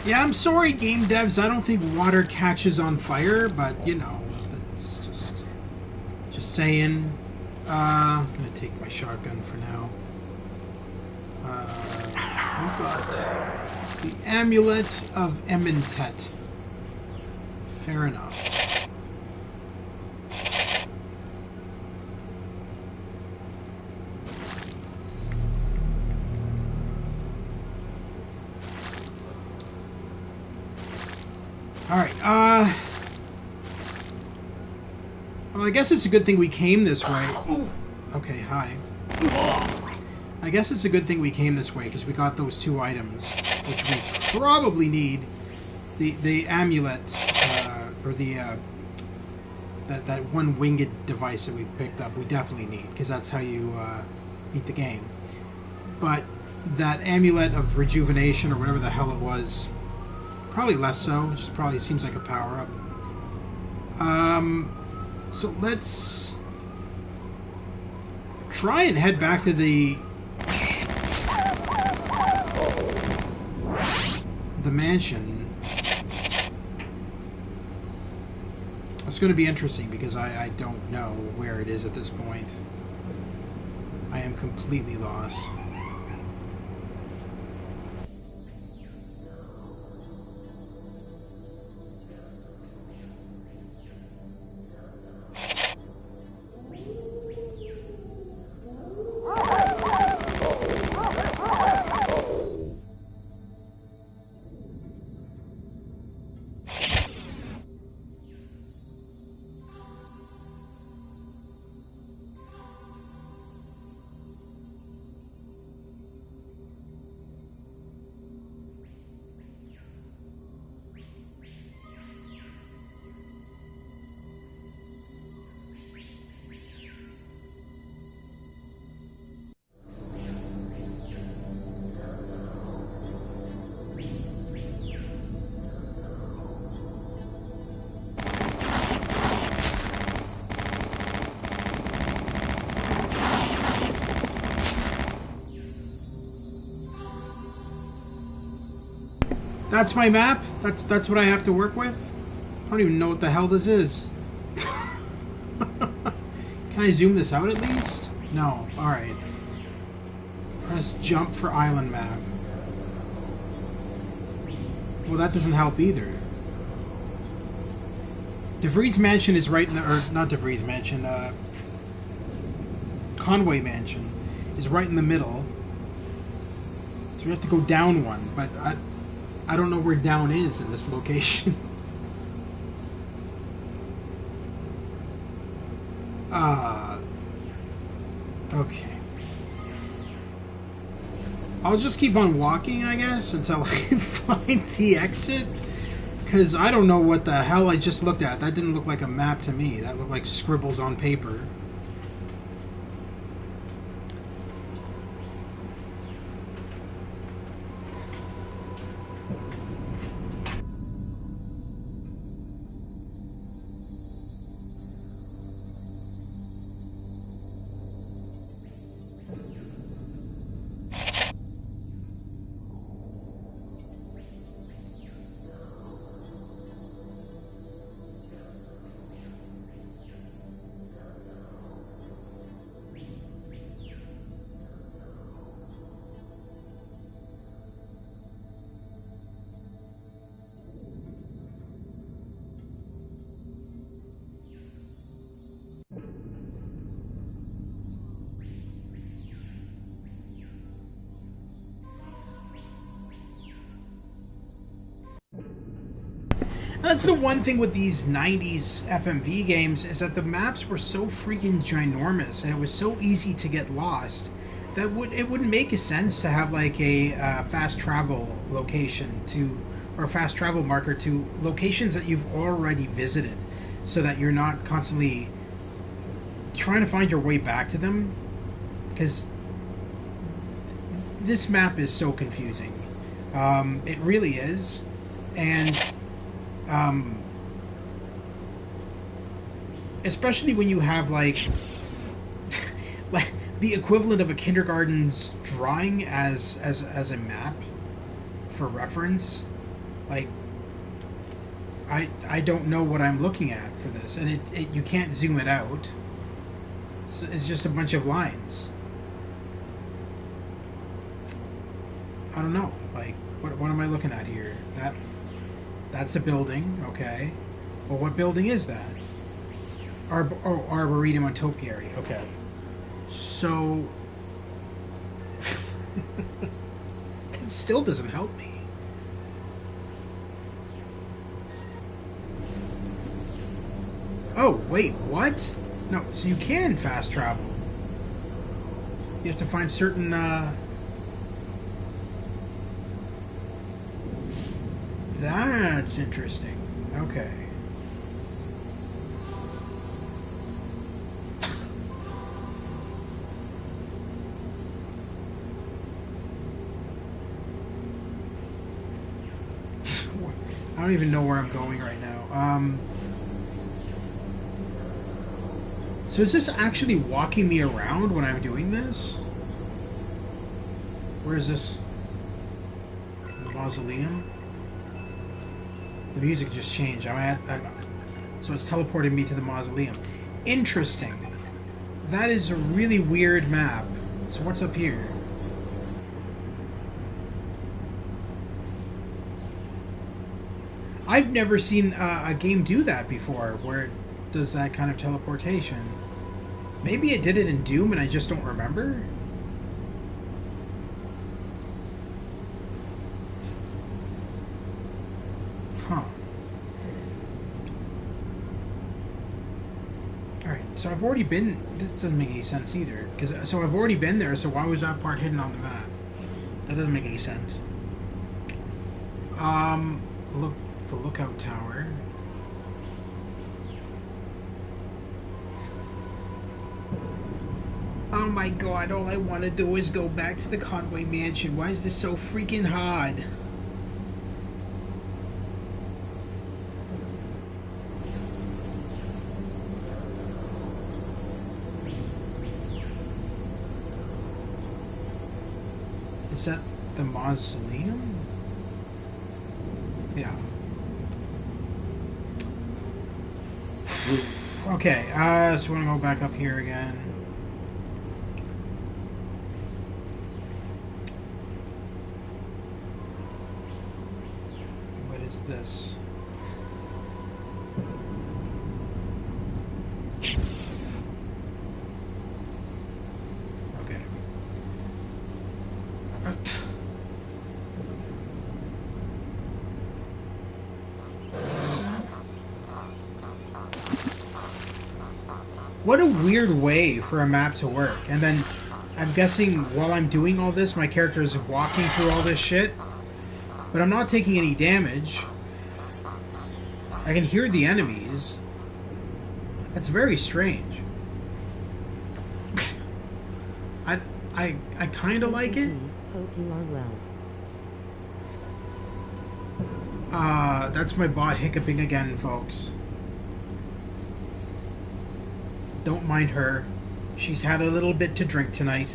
Yeah, I'm sorry, game devs. I don't think water catches on fire, but you know, that's just saying. I'm gonna take my shotgun for now. We've got the Amulet of Ementet. Fair enough. Alright, well, I guess it's a good thing we came this way. Okay, hi. I guess it's a good thing we came this way, because we got those two items, which we probably need. The amulet, or the, that one winged device that we picked up, we definitely need, because that's how you, beat the game. But that amulet of rejuvenation, or whatever the hell it was, probably less so. It just probably seems like a power-up. So let's try and head back to the mansion. It's going to be interesting because I don't know where it is at this point. I am completely lost. That's my map? That's what I have to work with? I don't even know what the hell this is. Can I zoom this out at least? No. Alright. Press jump for island map. Well, that doesn't help either. DeVries Mansion is right in the... Or, not DeVries Mansion. Conway Mansion is right in the middle. So we have to go down one. But I don't know where down is in this location. Okay. I'll just keep on walking, I guess, until I can find the exit. Because I don't know what the hell I just looked at. That didn't look like a map to me. That looked like scribbles on paper. That's the one thing with these 90s FMV games, is that the maps were so freaking ginormous and it was so easy to get lost that it wouldn't make a sense to have like a fast travel location to, or fast travel marker to locations that you've already visited, so that you're not constantly trying to find your way back to them, because this map is so confusing. It really is. And especially when you have like the equivalent of a kindergarten's drawing as a map for reference. Like I don't know what I'm looking at for this, and you can't zoom it out. So it's just a bunch of lines. I don't know. Like what am I looking at here? That's a building, okay. Well, what building is that? Arboretum on Topiary, okay. So... that still doesn't help me. Oh, wait, what? No, so you can fast travel. You have to find certain, That's interesting. Okay. I don't even know where I'm going right now. So is this actually walking me around when I'm doing this? Where is this? Mausoleum? The music just changed. So it's teleporting me to the mausoleum. Interesting. That is a really weird map. So what's up here? I've never seen a game do that before, where it does that kind of teleportation. Maybe it did it in Doom and I just don't remember? Huh. Alright, so I've already been... This doesn't make any sense either. So I've already been there, so why was that part hidden on the map? That doesn't make any sense. Look, the lookout tower. Oh my god, all I want to do is go back to the Conway Mansion. Why is this so freaking hard? Is that the mausoleum? Yeah. Okay, so we're gonna go back up here again. What is this? Okay. What a weird way for a map to work. And then, I'm guessing while I'm doing all this, my character is walking through all this shit. But I'm not taking any damage. I can hear the enemies. That's very strange. I kind of like it. Hope you are well. That's my bot hiccuping again, folks. Don't mind her. She's had a little bit to drink tonight.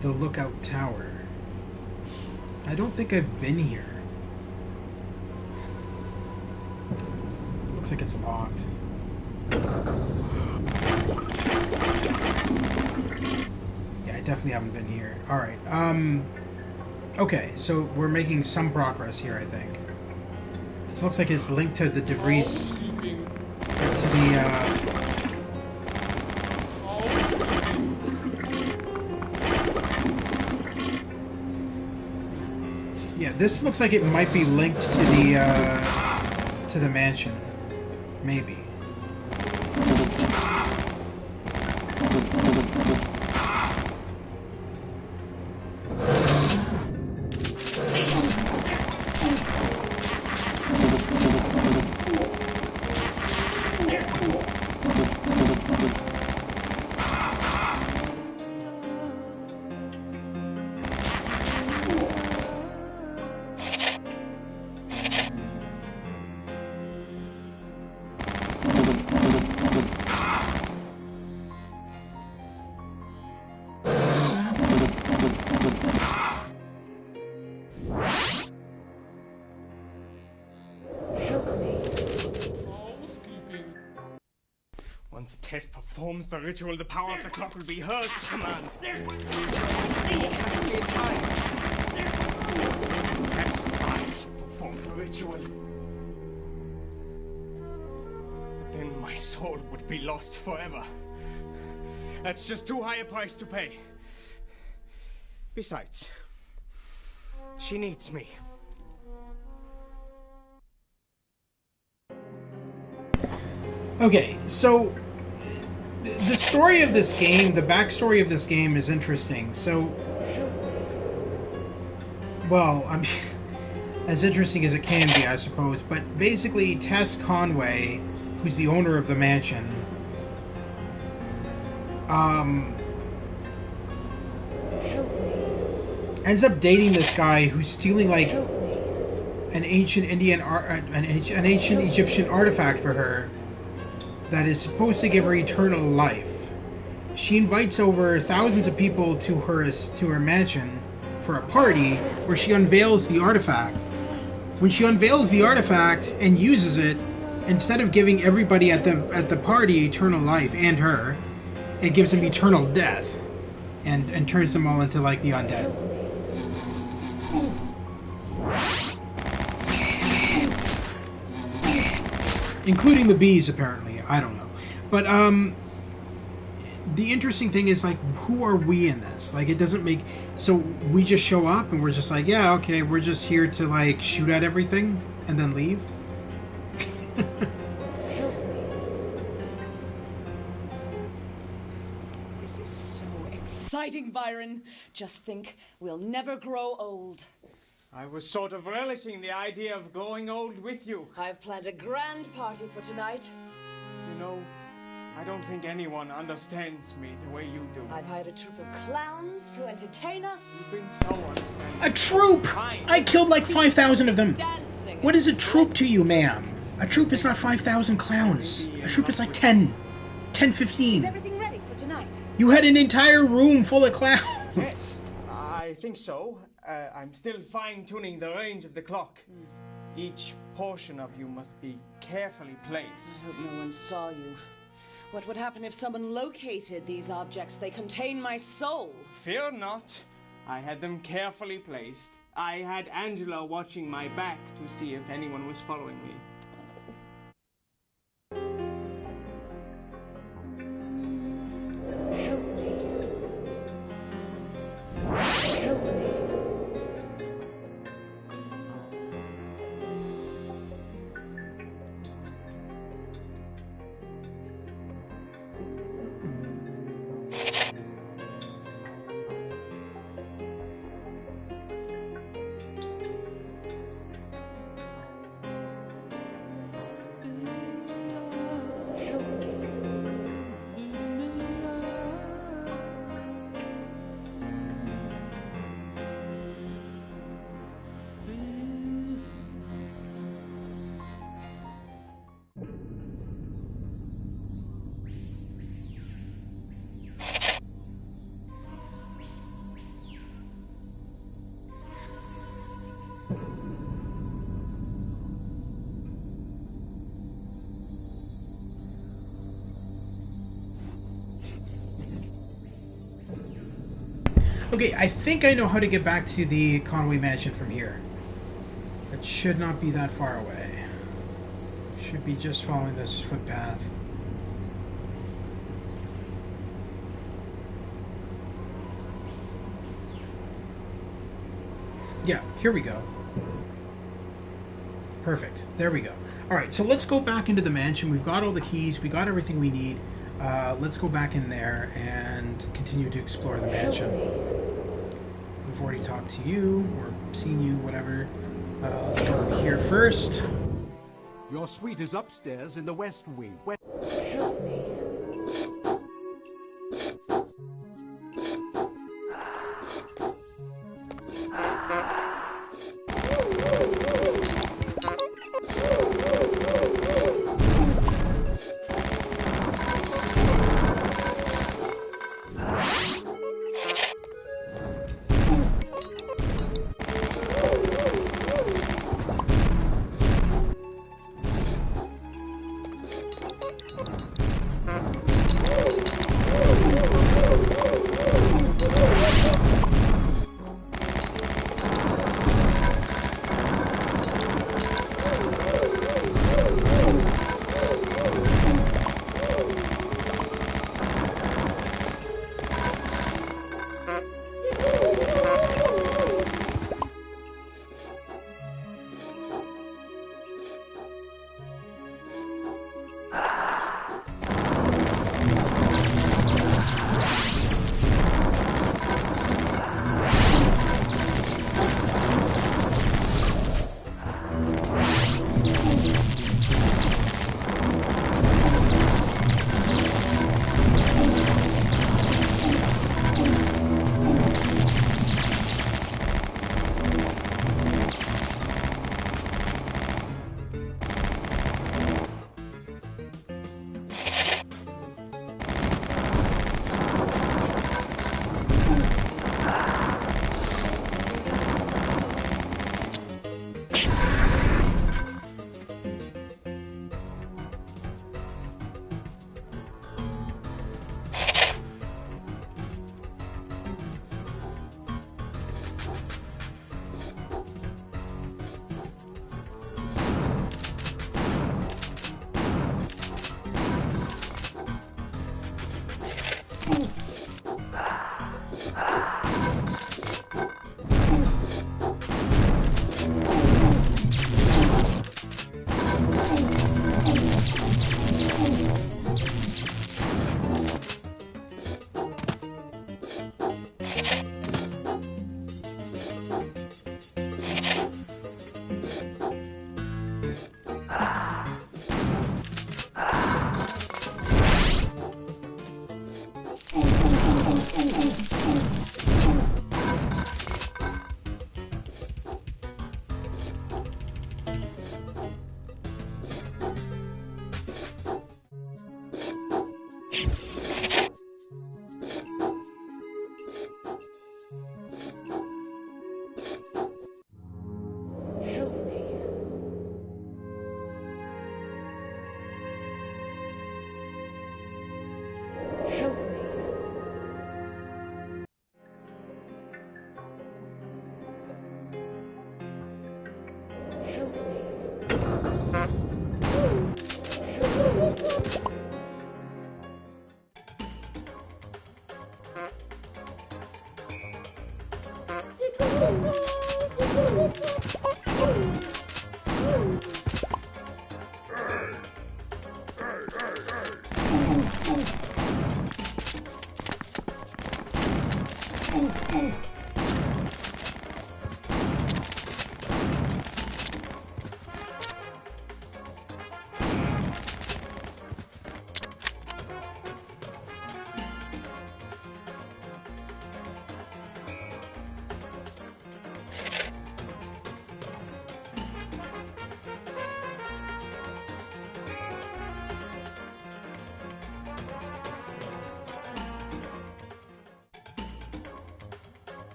The Lookout Tower. I don't think I've been here. Looks like it's locked. Yeah, I definitely haven't been here. Alright, okay, so we're making some progress here, I think. This looks like it's linked to the DeVries... to the, yeah, this looks like it might be linked to the mansion. Maybe. Once Tess performs the ritual, the power of the clock will be hers to command. It has to be assigned. Perhaps I should perform the ritual. But then my soul would be lost forever. That's just too high a price to pay. Besides, she needs me. Okay, so the story of this game, the backstory of this game is interesting. So, well, I'm as interesting as it can be, I suppose. But basically, Tess Conway, who's the owner of the mansion, ends up dating this guy who's stealing like an ancient an ancient Egyptian artifact for her that is supposed to give her eternal life. She invites over thousands of people to her mansion for a party where she unveils the artifact. When she unveils the artifact and uses it, instead of giving everybody at the party eternal life and her, it gives them eternal death and turns them all into like the undead. Including the bees, apparently. I don't know. But, the interesting thing is, like, who are we in this? Like, it doesn't make... So, we just show up and we're just like, yeah, okay, we're just here to, like, shoot at everything and then leave? This is so exciting, Byron. Just think, we'll never grow old. I was sort of relishing the idea of growing old with you. I've planned a grand party for tonight. You know, I don't think anyone understands me the way you do. I've hired a troupe of clowns to entertain us. You've been so understanding. A troop! I killed like 5,000 of them. Dancing. What is a troop to you, ma'am? A troop is not 5,000 clowns. A troop is like 10. 10, 15. Is everything ready for tonight. You had an entire room full of clowns. Yes, I think so. I'm still fine-tuning the range of the clock. Each portion of you must be carefully placed. I hope no one saw you. What would happen if someone located these objects? They contain my soul. Fear not. I had them carefully placed. I had Angela watching my back to see if anyone was following me. Help me. Help me. Okay, I think I know how to get back to the Conway Mansion from here. It should not be that far away. Should be just following this footpath. Yeah, here we go. Perfect. There we go. Alright, so let's go back into the mansion. We've got all the keys. We got everything we need. Let's go back in there and continue to explore the mansion. We've already talked to you, or seen you, whatever. Let's go over here first. Your suite is upstairs in the west wing. Help me.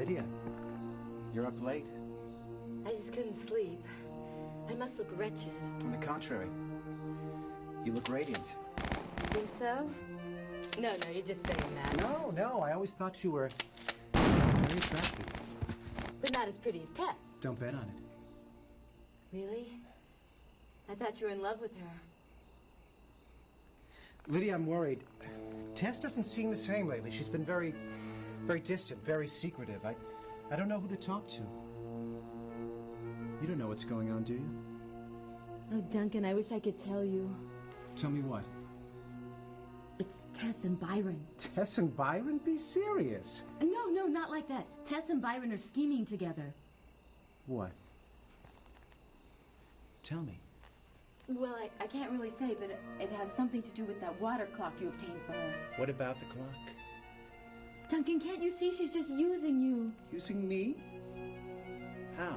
Lydia, you're up late. I just couldn't sleep. I must look wretched. On the contrary, you look radiant. Think so? No, you're just saying that. No, I always thought you were very attractive. But not as pretty as Tess. Don't bet on it. Really? I thought you were in love with her. Lydia, I'm worried. Tess doesn't seem the same lately. She's been very distant, very secretive. I don't know who to talk to. You don't know what's going on, do you? Oh, Duncan, I wish I could tell you. Tell me what? It's Tess and Byron. Tess and Byron? Be serious. No, not like that. Tess and Byron are scheming together. What? Tell me. Well, I can't really say, but it has something to do with that water clock you obtained for her. What about the clock? Duncan, can't you see she's just using you? Using me? How?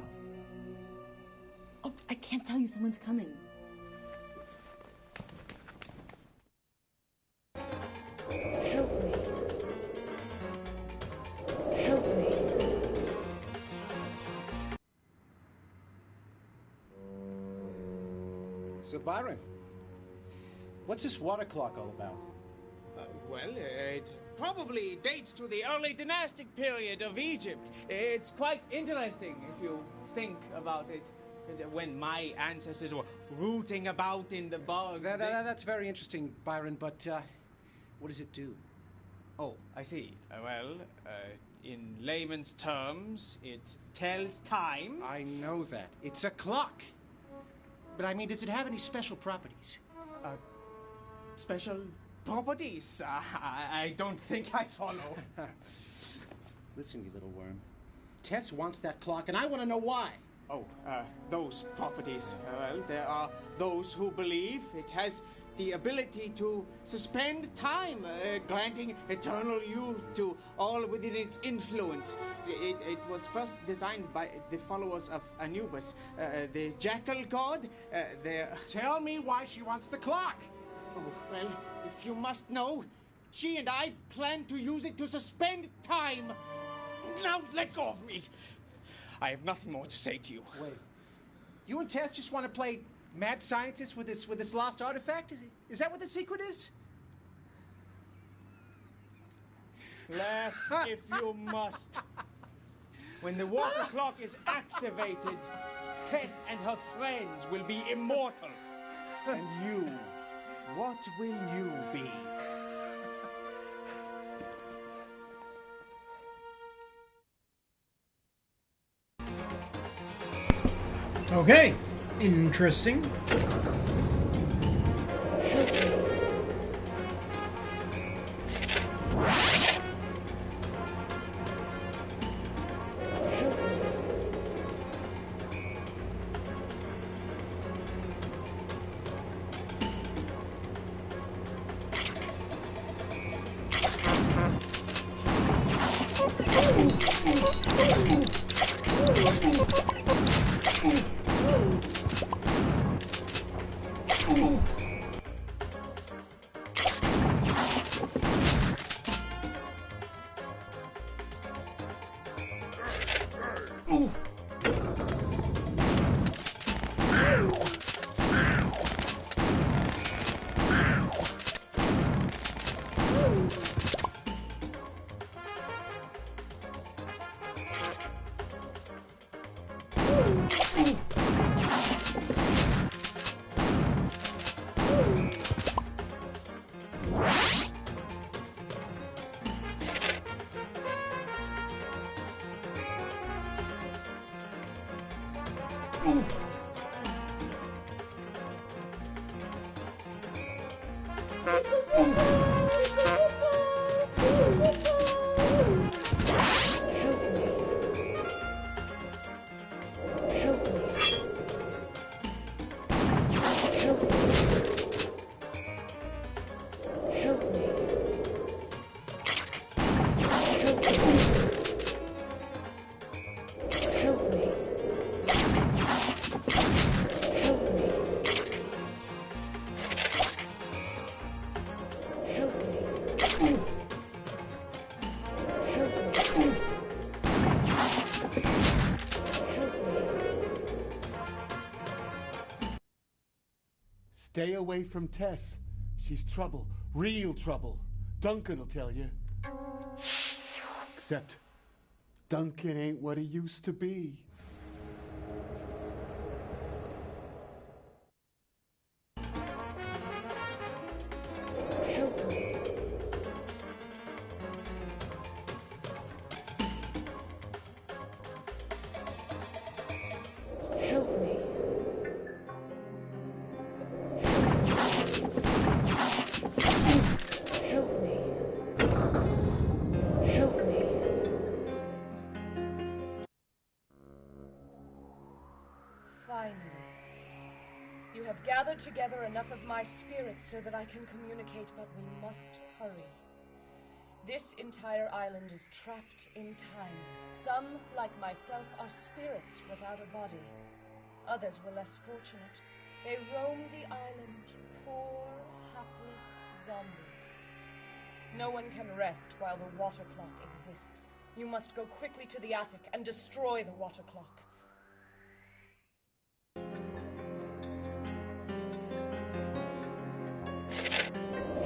Oh, I can't tell you, someone's coming. Help me. Help me. So, Byron, what's this water clock all about? Well, it probably dates to the early dynastic period of Egypt. It's quite interesting if you think about it. When my ancestors were rooting about in the bogs. That's very interesting, Byron, but what does it do? Oh, I see. In layman's terms, it tells time. I know that. It's a clock. But I mean, does it have any special properties? Special properties? I don't think I follow. Listen, you little worm. Tess wants that clock, and I want to know why. Oh, those properties. Well, there are those who believe it has the ability to suspend time, granting eternal youth to all within its influence. It was first designed by the followers of Anubis, the jackal god. Tell me why she wants the clock. Oh, well, if you must know, she and I plan to use it to suspend time. Now, let go of me. I have nothing more to say to you. Wait. You and Tess just want to play mad scientist with this lost artifact? Is that what the secret is? Laugh if you must. When the water clock is activated, Tess and her friends will be immortal. And you, what will you be? Okay, interesting. Ooh. Stay away from Tess. She's trouble. Real trouble. Duncan will tell you. Except Duncan ain't what he used to be. Gathered together enough of my spirits so that I can communicate, but we must hurry. This entire island is trapped in time. Some, like myself, are spirits without a body. Others were less fortunate. They roam the island, poor, hapless zombies. No one can rest while the water clock exists. You must go quickly to the attic and destroy the water clock.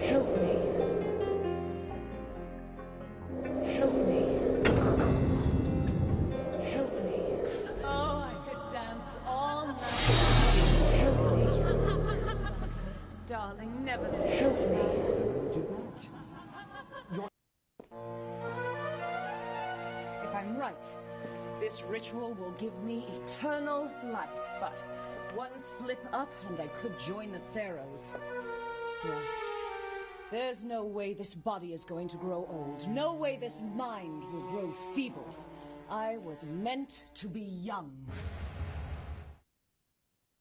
Help me. Help me. Help me. Oh, I could dance all night. Help me. Darling, never let me Help me. Do that. If I'm right, this ritual will give me eternal life. But one slip up and I could join the pharaohs. No. There's no way this body is going to grow old. No way this mind will grow feeble. I was meant to be young.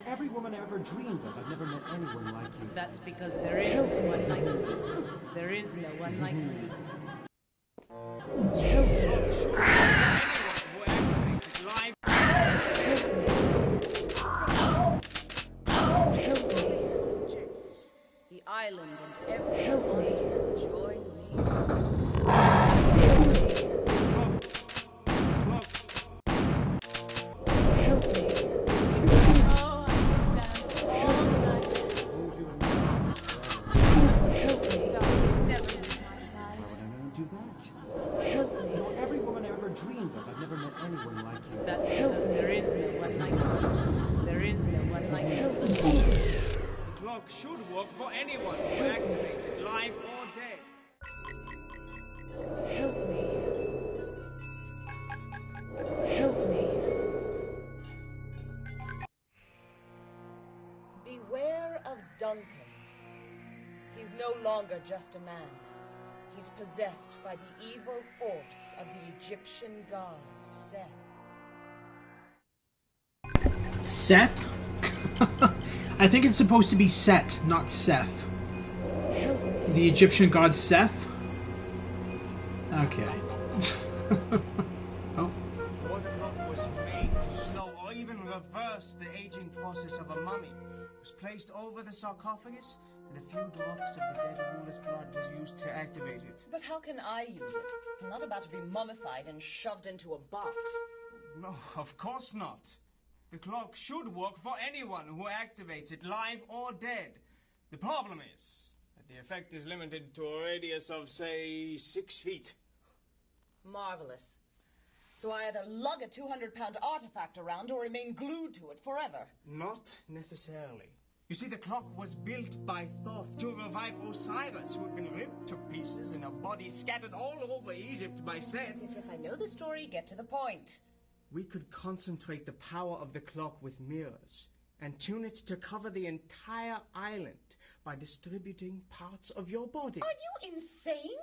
Every woman I ever dreamed of. I've never met anyone like you. That's because there is no one like me. There is no one like me. The island and everyone on it will join me. Help me. Oh, I can dance all night. Help me. Darling, never leave my side. Why would I never do that? Help me. Every woman I ever dreamed of. I've never met anyone like you. That's because there is no one like me. There is no one like me. The clock should work for anyone who activates it, live or dead. Help me. Help me. Beware of Duncan. He's no longer just a man. He's possessed by the evil force of the Egyptian god, Seth. Seth? I think it's supposed to be Set, not Seth. The Egyptian god Seth? Okay. Oh. Water clock was made to slow or even reverse the aging process of a mummy. It was placed over the sarcophagus, and a few drops of the dead ruler's blood was used to activate it. But how can I use it? I'm not about to be mummified and shoved into a box. No, of course not. The clock should work for anyone who activates it, live or dead. The problem is that the effect is limited to a radius of, say, 6 feet. Marvelous. So I either lug a 200-pound artifact around or remain glued to it forever. Not necessarily. You see, the clock was built by Thoth to revive Osiris, who had been ripped to pieces and her body scattered all over Egypt by Seth. Yes, I know the story. Get to the point. We could concentrate the power of the clock with mirrors and tune it to cover the entire island by distributing parts of your body. Are you insane?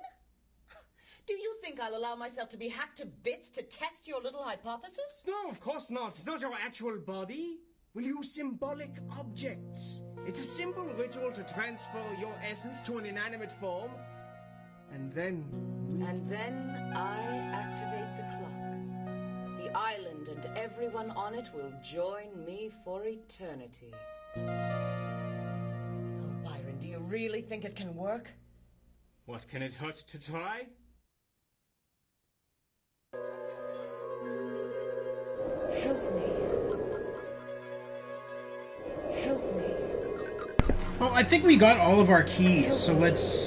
Do you think I'll allow myself to be hacked to bits to test your little hypothesis? No, of course not. It's not your actual body. We'll use symbolic objects. It's a simple ritual to transfer your essence to an inanimate form. And then I activate the clock. The island and everyone on it will join me for eternity. Oh, Byron, do you really think it can work? what can it hurt to try? Help me. Help me. Well, I think we got all of our keys, so let's...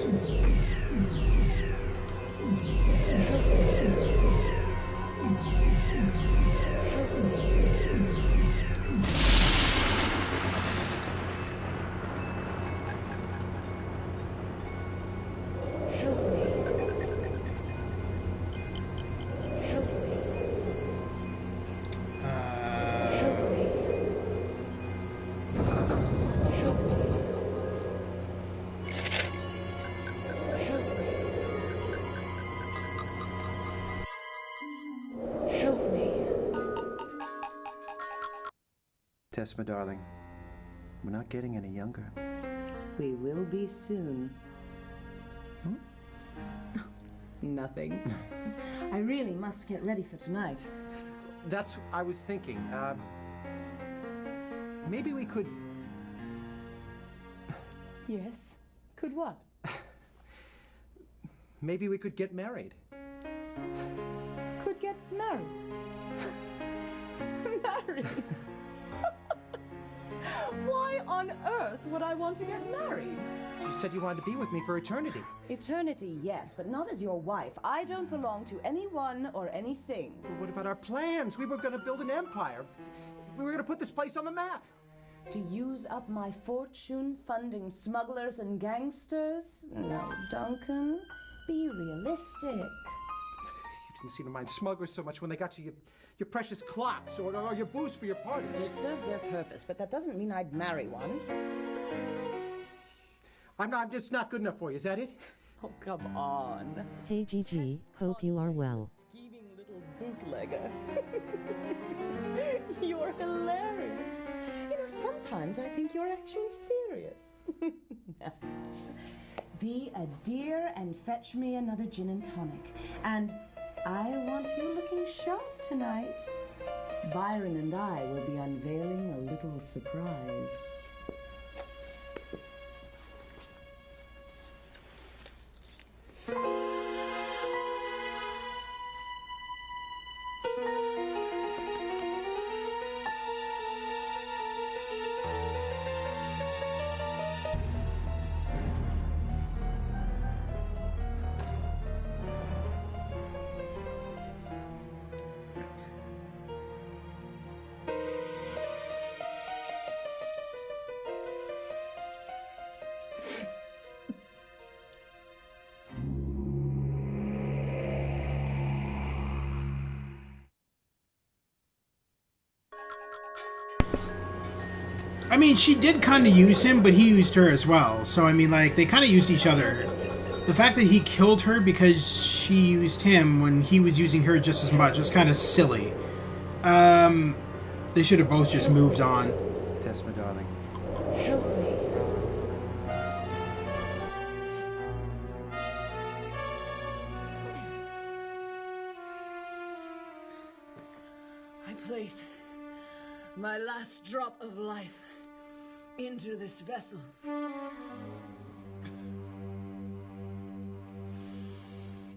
Tess, my darling, we're not getting any younger. We will be soon. Nothing. I really must get ready for tonight. That's what I was thinking. Maybe we could... Yes? Could what? Maybe we could get married. Could get married? Married? Why on earth would I want to get married? You said you wanted to be with me for eternity. Eternity, yes, but not as your wife. I don't belong to anyone or anything. Well, what about our plans? We were going to build an empire. We were going to put this place on the map. To use up my fortune funding smugglers and gangsters? No, Duncan. Be realistic. You didn't seem to mind smugglers so much when they got you your precious clocks or your booze for your parties. They serve their purpose, but that doesn't mean I'd marry one. It's not good enough for you, is that it? Oh, come on. Hey Gigi, hope you are well. Scheming little bootlegger. You're hilarious. You know, sometimes I think you're actually serious. Be a dear and fetch me another gin and tonic. And I want you looking sharp tonight. Byron and I will be unveiling a little surprise. I mean, she did kind of use him, but he used her as well. So, I mean, like, they kind of used each other. The fact that he killed her because she used him when he was using her just as much is kind of silly. They should have both just moved on. Tess, my darling. Help me. I place my last drop of life into this vessel.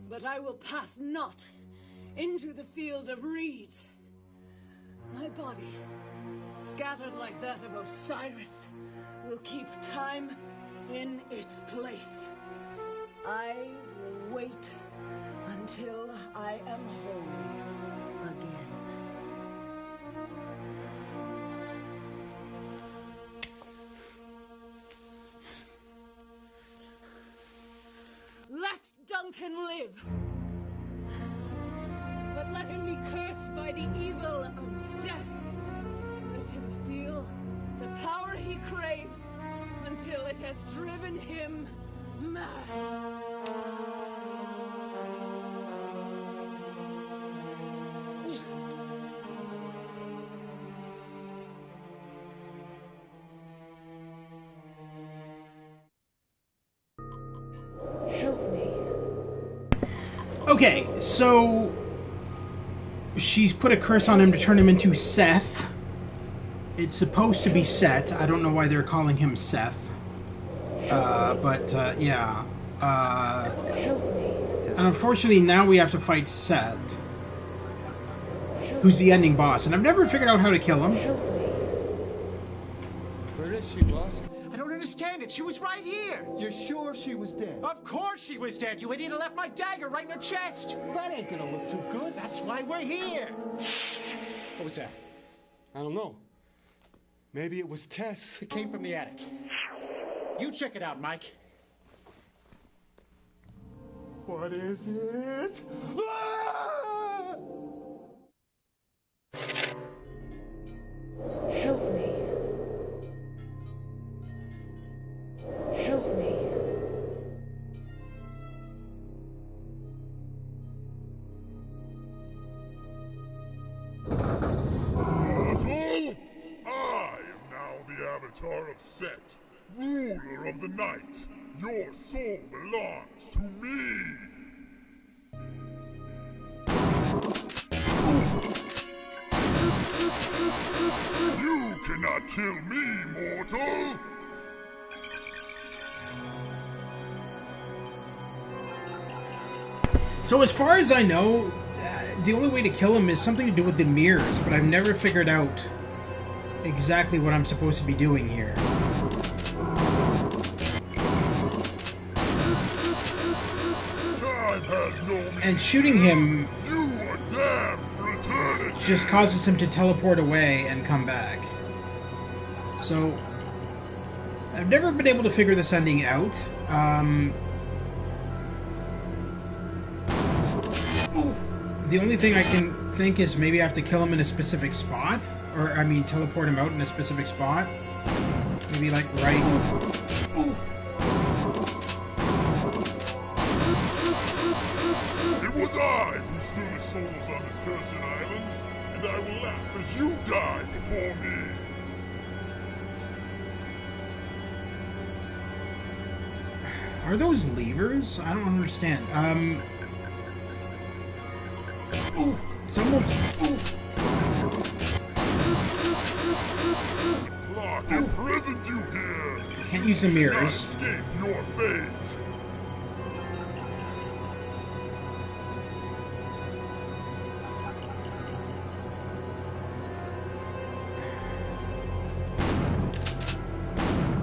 But I will pass not into the field of reeds. My body, scattered like that of Osiris, will keep time in its place. I will wait until I am whole again. Let Duncan live! But let him be cursed by the evil of Seth. Let him feel the power he craves until it has driven him mad. Help me. Okay, so she's put a curse on him to turn him into Seth. It's supposed to be Set. I don't know why they're calling him Seth. Yeah. And unfortunately, now we have to fight Set, who's the ending boss. And I've never figured out how to kill him. Where is she, boss? I don't understand it. She was right here. You're sure she was dead? Of course she was dead. You idiot, I left my dagger right in her chest. That ain't gonna look too good. That's why we're here. What was that? I don't know. Maybe it was Tess. It came from the attic. You check it out, Mike. What is it? Ah! Help me. Help me. Mortal, I am now the avatar of Set, ruler of the night. Your soul belongs to me. You cannot kill me, mortal. So as far as I know, the only way to kill him is something to do with the mirrors, but I've never figured out exactly what I'm supposed to be doing here. Time has no meaning. And shooting him You are damned for eternity. just causes him to teleport away and come back. So I've never been able to figure this ending out. The only thing I can think is maybe I have to kill him in a specific spot. Or, I mean, teleport him out in a specific spot. Maybe, like, right... It was I who slew the souls on this cursed island, and I will laugh as you die before me. Are those levers? I don't understand. It's almost... Clock imprisons you here. I can't use the mirrors. Not escape your fate.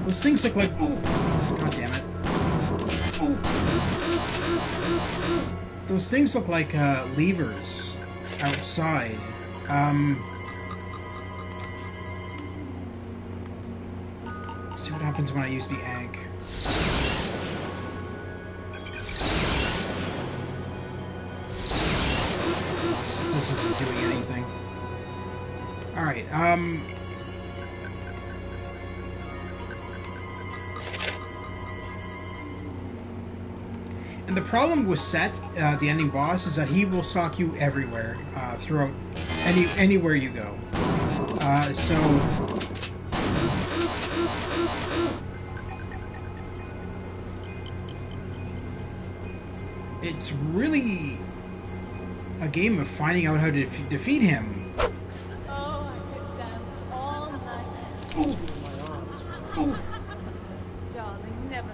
Those things look like... God damn it. Those things look like levers outside. Let's see what happens when I use the egg. This isn't doing anything. Alright, and the problem with Set, the ending boss, is that he will stalk you everywhere, throughout anywhere you go. So it's really a game of finding out how to defeat him. Oh, I could dance all night. My arms. Darling, never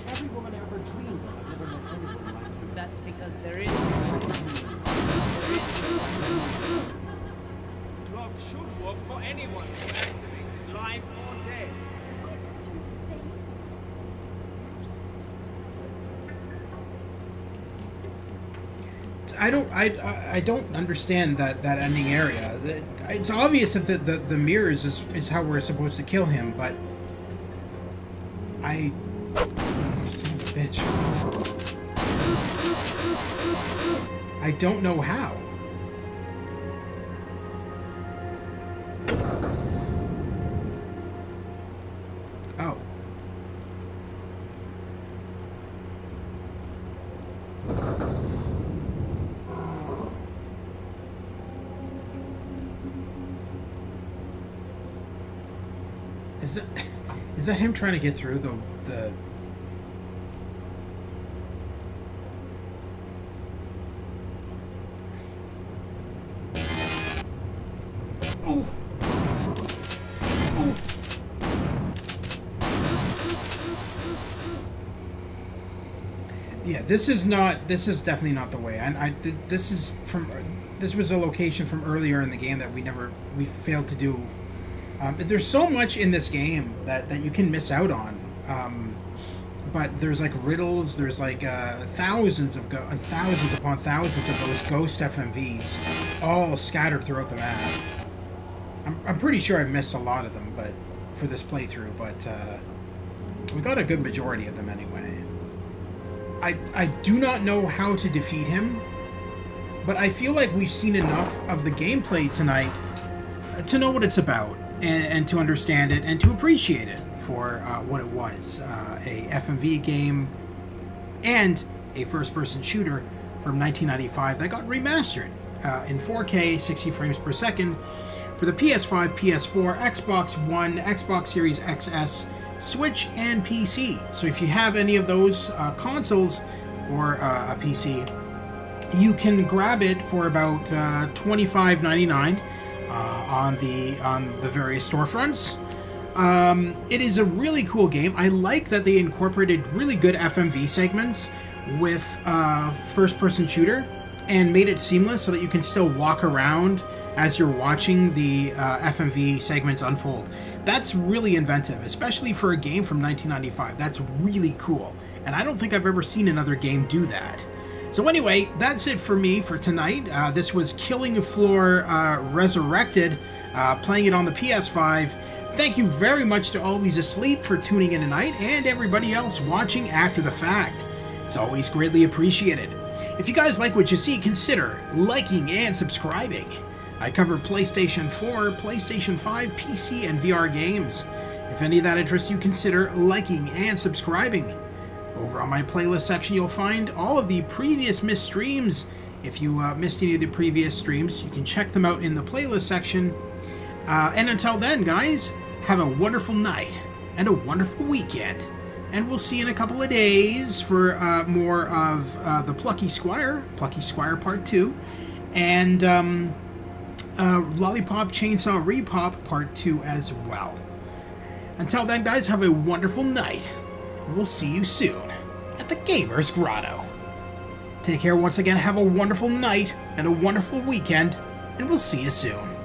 Every woman ever dreamed of. I've never met anyone like you. That's because there is no one. There is should work for anyone who activates it, live or dead. I don't understand that ending area. It's obvious that the mirrors is how we're supposed to kill him, but son of a bitch. I don't know how. Oh. Is that him trying to get through the Ooh. Ooh. Yeah, this is definitely not the way. This was a location from earlier in the game that we failed to do. There's so much in this game that you can miss out on. But there's like riddles, there's like thousands upon thousands of those ghost FMVs, all scattered throughout the map. I'm pretty sure I missed a lot of them, but for this playthrough, but we got a good majority of them anyway. I do not know how to defeat him, but I feel like we've seen enough of the gameplay tonight to know what it's about. And to understand it and to appreciate it for what it was, a FMV game and a first-person shooter from 1995 that got remastered in 4K, 60 frames per second for the PS5, PS4, Xbox One, Xbox Series XS, Switch, and PC. So if you have any of those consoles or a PC, you can grab it for about $25.99. On the various storefronts. It is a really cool game. I like that they incorporated really good FMV segments with first-person shooter and made it seamless so that you can still walk around as you're watching the FMV segments unfold. That's really inventive, especially for a game from 1995. That's really cool, and I don't think I've ever seen another game do that. So anyway, that's it for me for tonight. This was Killing Floor Resurrected, playing it on the PS5. Thank you very much to Always Asleep for tuning in tonight, and everybody else watching after the fact. It's always greatly appreciated. If you guys like what you see, consider liking and subscribing. I cover PlayStation 4, PlayStation 5, PC, and VR games. If any of that interests you, consider liking and subscribing. Over on my playlist section, you'll find all of the previous missed streams. If you missed any of the previous streams, you can check them out in the playlist section. And until then, guys, have a wonderful night and a wonderful weekend. And we'll see you in a couple of days for more of the Plucky Squire Part 2, and Lollipop Chainsaw Repop Part 2 as well. Until then, guys, have a wonderful night. We'll see you soon at the Gamer's Grotto. Take care once again, have a wonderful night and a wonderful weekend, and we'll see you soon.